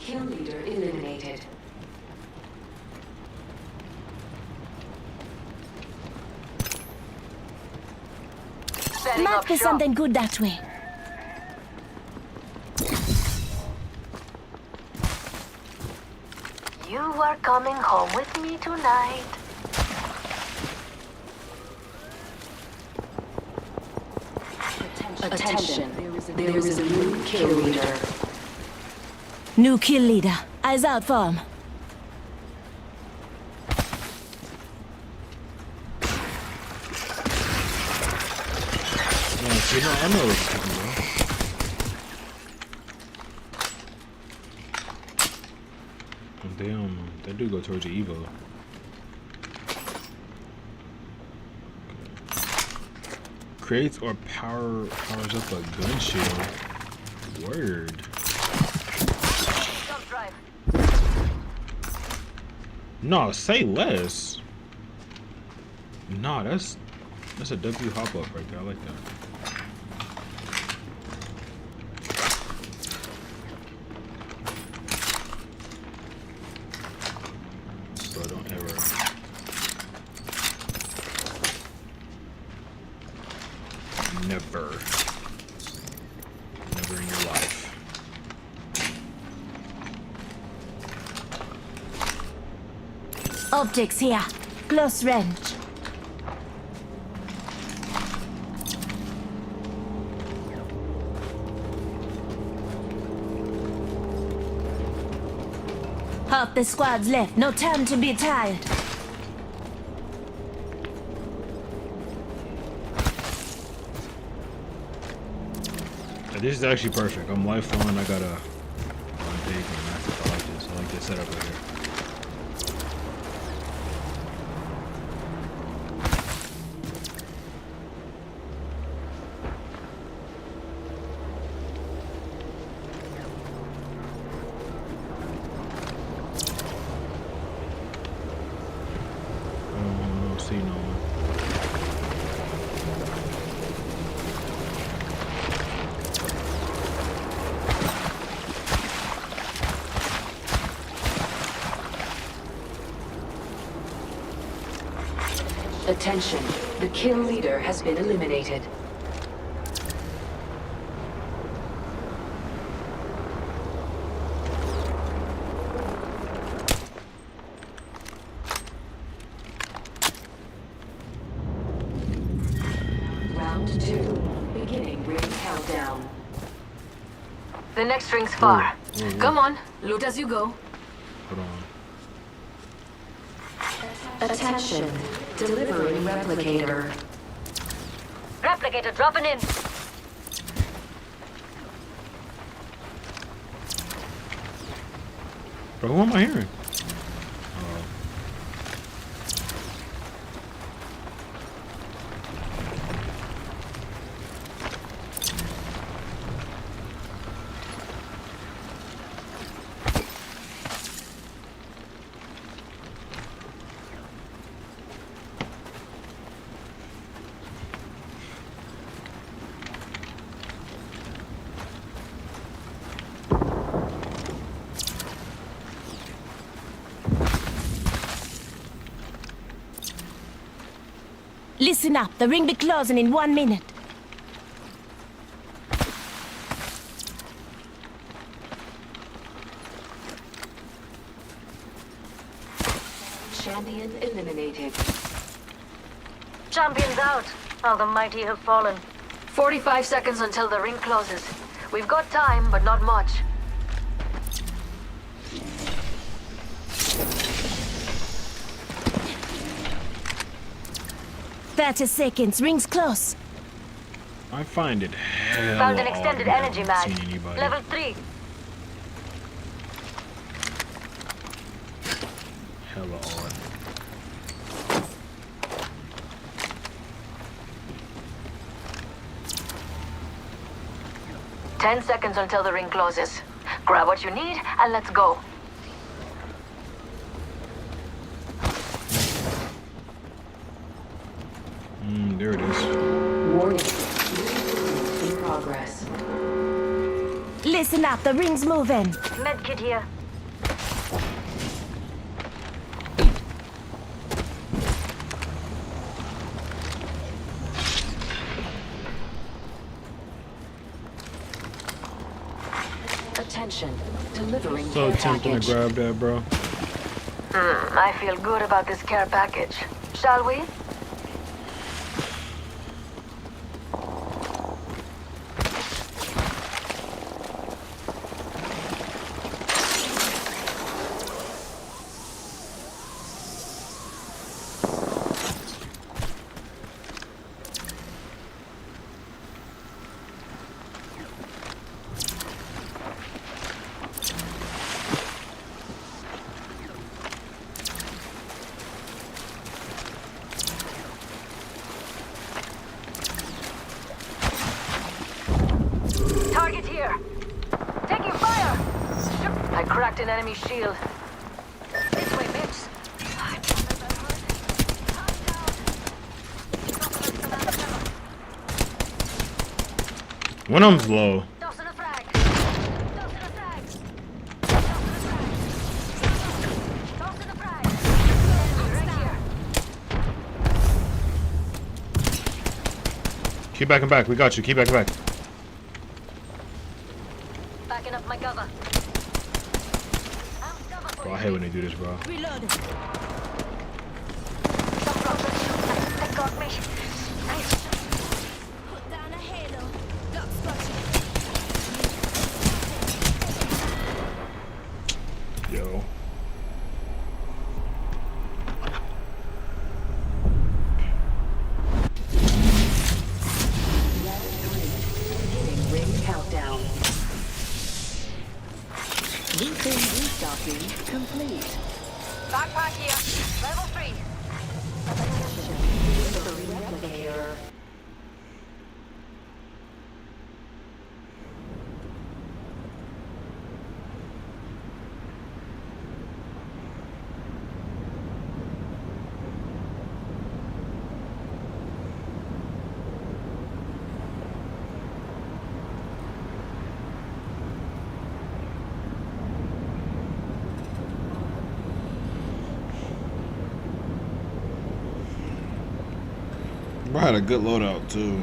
Kill leader eliminated. Might be something good that way. You are coming home with me tonight. Attention. There is a new kill leader. New kill leader. Eyes out for him. No, see, no, I know what you're talking about. They do go towards the Evo. Creates or powers up a gun shield. Word. Don't drive. No, say less. Nah, that's a W hop up right there. I like that. Bro, don't ever. Never in your life. Optics here. Close range. Half the squad's left. No time to be tired. This is actually perfect. I'm lifeline. I got a take and I like this. I like this setup right here. I don't see no one. Attention, the kill leader has been eliminated. Round 2, beginning ring countdown. The next ring's far. Ooh. Come on, loot as you go. Hold on. Attention, delivering replicator. Replicator dropping in. Bro, who am I hearing? Listen up, the ring be closing in 1 minute. Champion eliminated. Champion's out. All the mighty have fallen. 45 seconds until the ring closes. We've got time, but not much. "30 seconds, ring's close." I find it hella Found an extended odd energy not mag. seeing anybody. Level 3. Hella odd. Ten seconds until the ring closes. Grab what you need and let's go. There it is. Warning. In progress. Listen up, the ring's moving. Medkit here. Attention, delivering So care tempting package. to grab that, bro. I feel good about this care package. Shall we? Target here. Taking fire. I cracked an enemy shield. This way, bitch. One of them's low. Tossing a frag. Tossing a frag. Tossing a frag. Right here. Keep backing back. We got you. Keep backing back. Backing up my cover. Bro, I hate when they do this, bro. Reload. They got me. Nice. Put down a halo. Duck scotchy. Yo. Beginning ring countdown. Loop and restocking complete. Backpack here. Level 3. Delivering replicator. Bro had a good loadout too.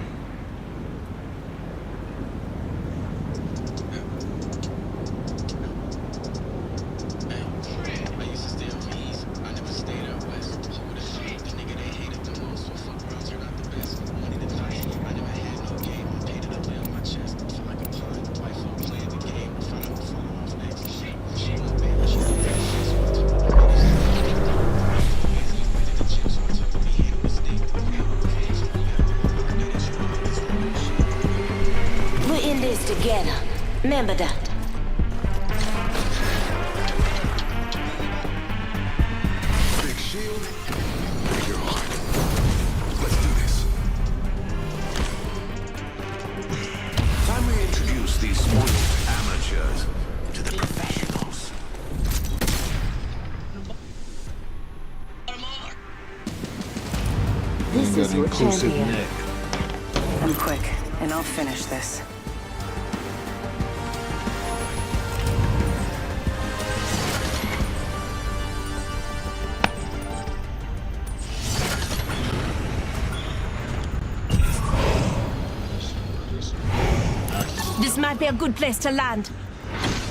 We're in this together. Remember that. Big shield, bigger heart. Let's do this. Time we introduce these spoiled amateurs to the professionals. This is your champion. I'm quick, and I'll finish this. This might be a good place to land.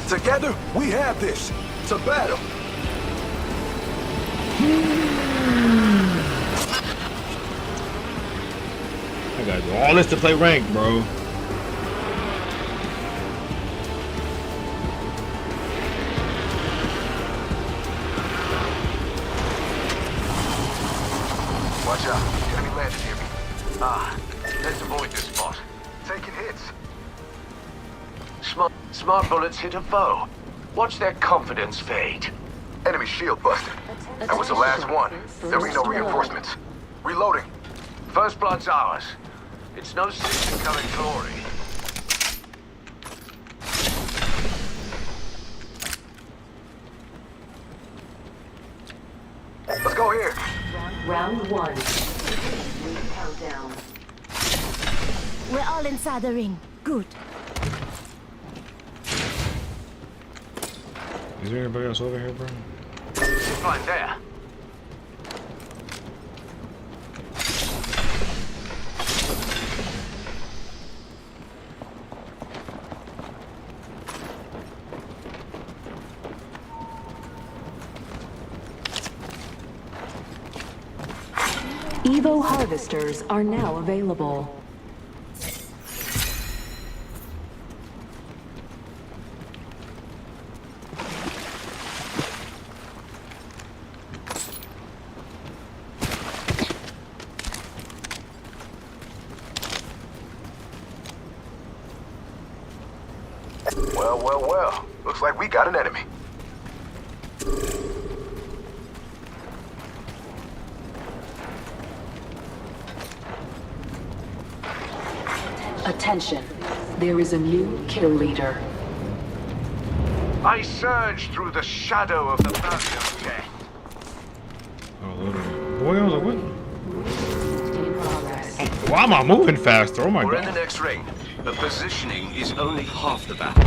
Together, we have this. To battle. I gotta do all this to play ranked, bro. Watch out. Enemy landed near me. Let's avoid this spot. Taking hits. Smart bullets hit a foe. Watch their confidence fade. Enemy shield busted. That was the last one. There'll be no reinforcements. Reloading. First blood's ours. It's no sin to come in glory. Let's go here. Round 1. Ring countdown. We're all inside the ring. Good. Is there anybody else over here, bro? Right there. Evo harvesters are now available. Well. Looks like we got an enemy. Attention. There is a new kill leader. I surge through the shadow of the mountain of death. Oh, literally. Boy, I was like, what? Why am I moving faster? Oh my We're in the god. next ring. The positioning is only half the battle.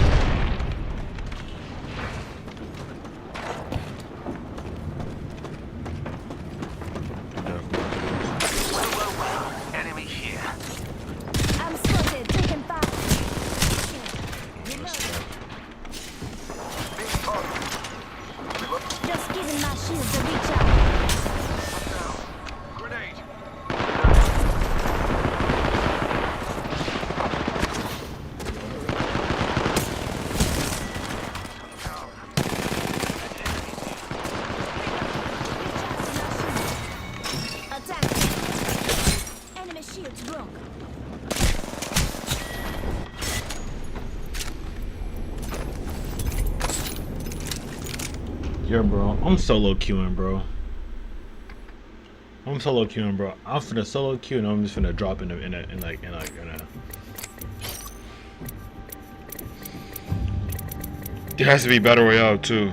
Well. Enemy here. I'm spotted. Taking fire. Just giving my shields a reach out. Grenade. Attack. Enemy shields broke. Yeah, bro. I'm solo queuing, bro. I'm finna solo queue and I'm just finna drop in a. There has to be a better way out too.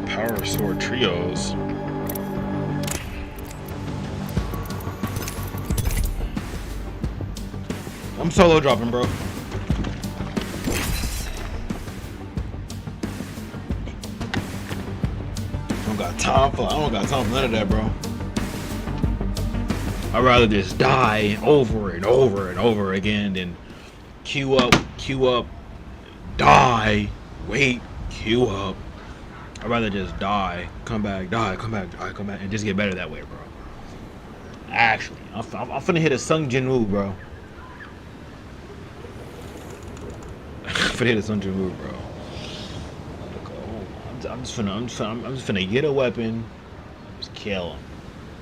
Power sword trios. I'm solo dropping, bro. Don't got got time for. I don't got time for none of that, bro. I'd rather just die over and over and over again than queue up, die, wait, queue up. I'd rather just die, come back, die, come back, die, come back, and just get better that way, bro. Actually, I'm finna hit a Sung Jin Woo, bro. I'm finna hit a Sung Jin Woo, bro. I'm just finna get a weapon, just kill him.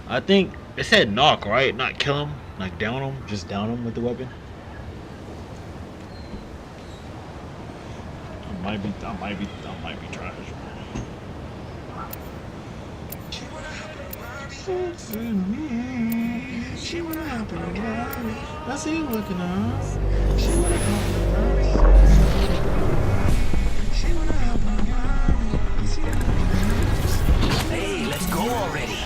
I think it said knock, right? Not kill him, like down him, just down him with the weapon. I might be trash. She wanna hop in the ride. I see you looking up. She wanna hop in the ride. She wanna hop in the ride. Hey, let's go already.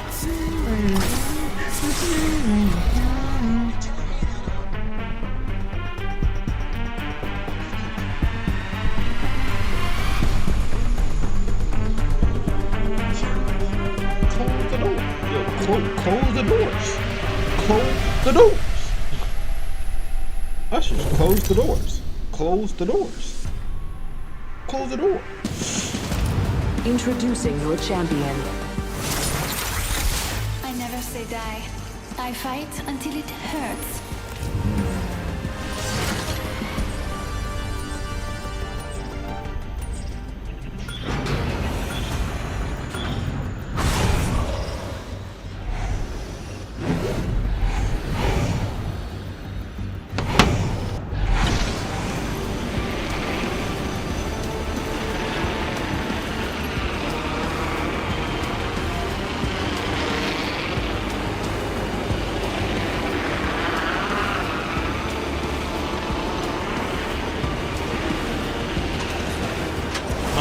Close the doors. Close the doors. Ushers, close the doors. Close the doors. Close the door. Introducing your champion. I never say die. I fight until it hurts.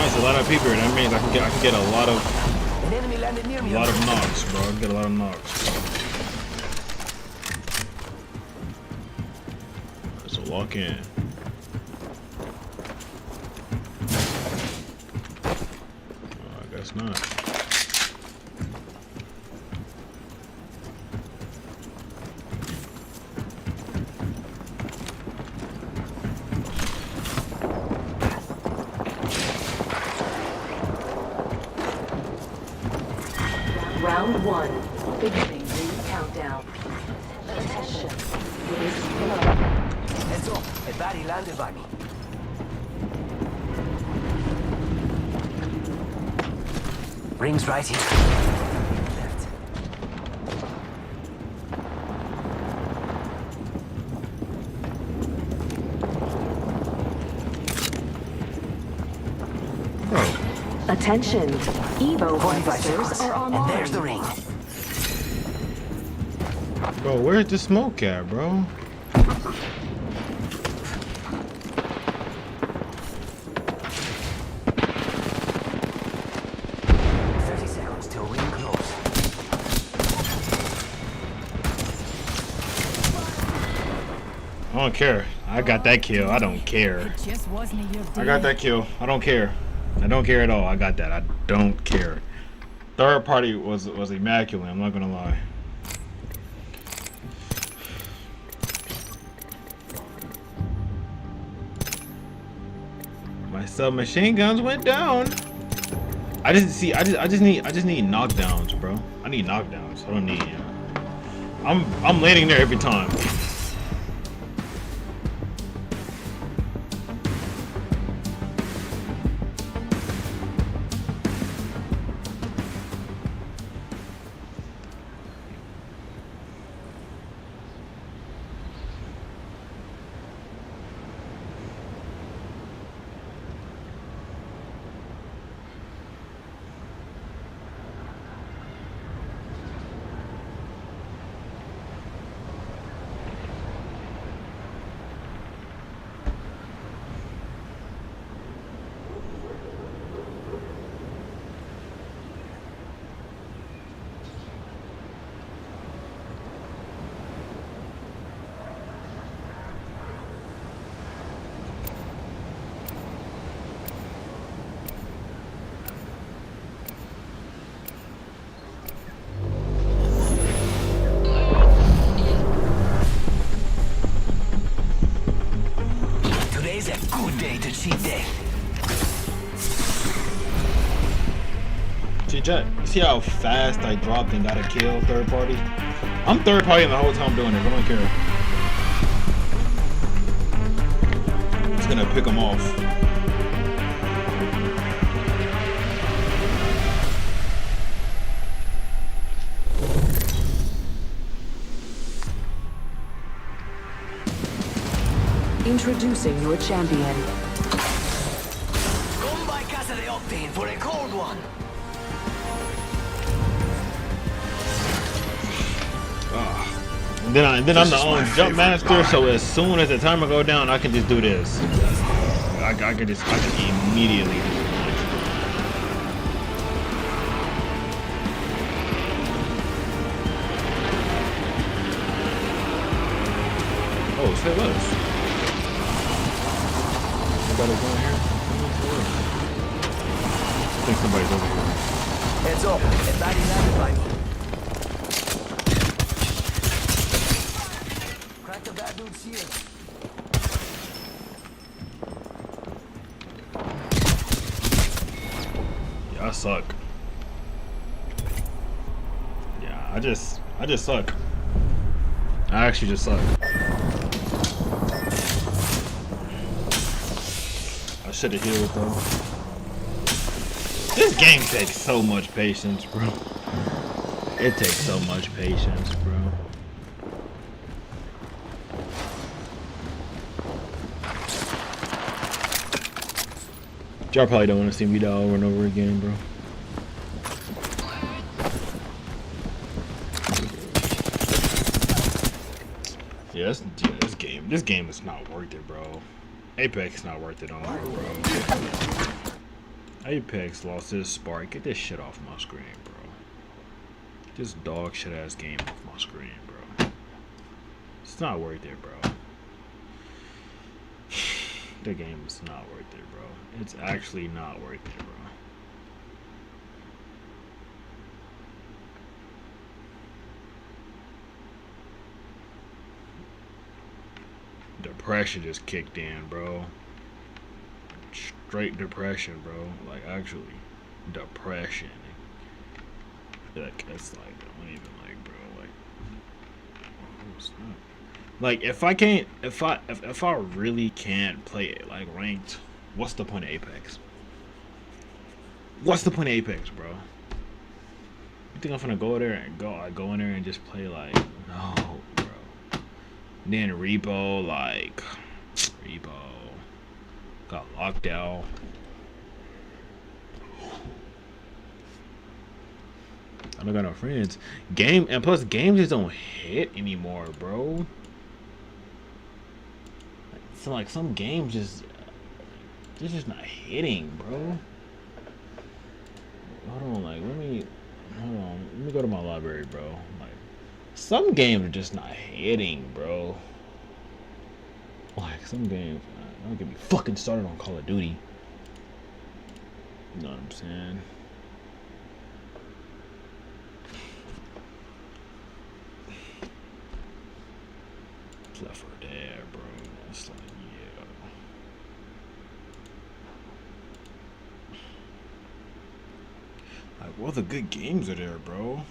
A lot of people. That means I can get a lot of knocks, bro. I can get a lot of knocks. So walk in. I guess not. Round one. Beginning ring countdown. Attention. Rings below. Eso, el body landed by me. Rings right here. Left. Attention. Evo harvesters are online. And there's the ring. Bro, where's the smoke at, bro? I don't care. I got that kill. I don't care. I got that kill. I don't care. I don't care at all. I got that. I don't care. Third party was immaculate. I'm not gonna lie. My submachine guns went down. I just need knockdowns, bro. I need knockdowns. I don't need. I'm landing there every time. Jet, you see how fast I dropped and got a kill third party? I'm third party the whole time doing it. I don't care. It's gonna pick them off. Introducing your champion. Come by Casa de Octane for a cold one. And then I'm the only jump master, so as soon as the timer go down, I can just do this. I can immediately just launch. Oh, say less. Somebody's over here. I think somebody's over here. Heads up, a body landed by me. Crack the bad dudes here. Yeah, I suck. Yeah, I just suck. I actually just suck. I should have healed though. This game takes so much patience, bro. It takes so much patience, bro. Y'all probably don't want to see me die over and over again, bro. Yeah, this game is not worth it, bro. Apex is not worth it on me, bro. Apex lost his spark. Get this shit off my screen, bro. This dog shit ass game off my screen, bro. It's not worth it, bro. The game is not worth it, bro. It's actually not worth it, bro. Depression just kicked in, bro. Straight depression, bro. Like, actually, depression. Like, it's like, I don't even like, bro. Like, what's that? Like, if I really can't play it like ranked, what's the point of Apex? What's the point of Apex, bro? You think I'm gonna go there and go in there and just play like, no, bro. Then Repo, like, Repo got locked out. I don't got no friends. And plus games just don't hit anymore, bro. So like some games they're just not hitting, bro. Hold on, like let me go to my library, bro. Like some games are just not hitting, bro. Like some games, don't get me fucking started on Call of Duty. You know what I'm saying? Left 4 Dead, bro. It's like, yeah. Like, what the good games are there, bro?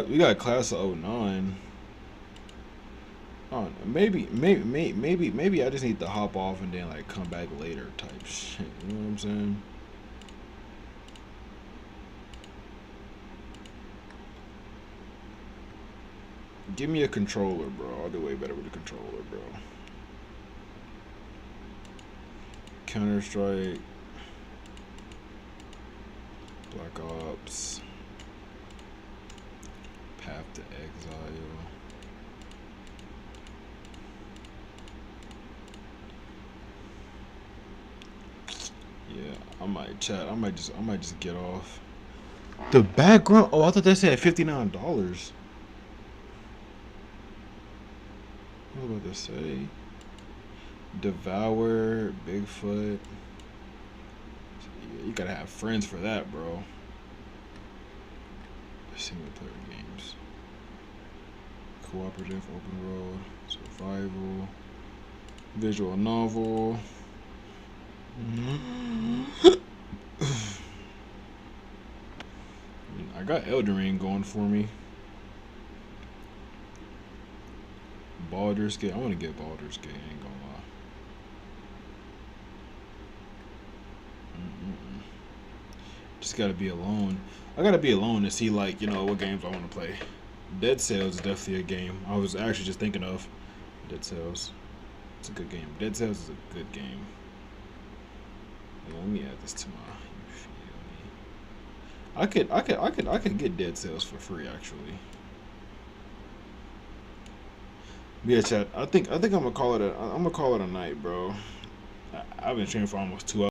We got class of 09. Oh, maybe I just need to hop off and then like come back later type shit. You know what I'm saying? Give me a controller, bro. I'll do way better with a controller, bro. Counter-Strike, Black Ops, Path to Exile. Yeah, I might just get off. The background. Oh, I thought that said $59. What was I about to say? Devour, Bigfoot. Yeah, you gotta have friends for that, bro. Single player games. cooperative, open world, survival, visual novel. I got Elden Ring going for me. Baldur's Gate. I want to get Baldur's Gate. I ain't gonna lie. Just gotta be alone. I gotta be alone to see, like, you know, what games I want to play. Dead Cells is definitely a game. I was actually just thinking of Dead Cells. It's a good game. Dead Cells is a good game. Yeah, let me add this to my. I could get Dead Cells for free actually. Yeah, chat. I think I'm gonna call it a night, bro. I've been streaming for almost 2 hours.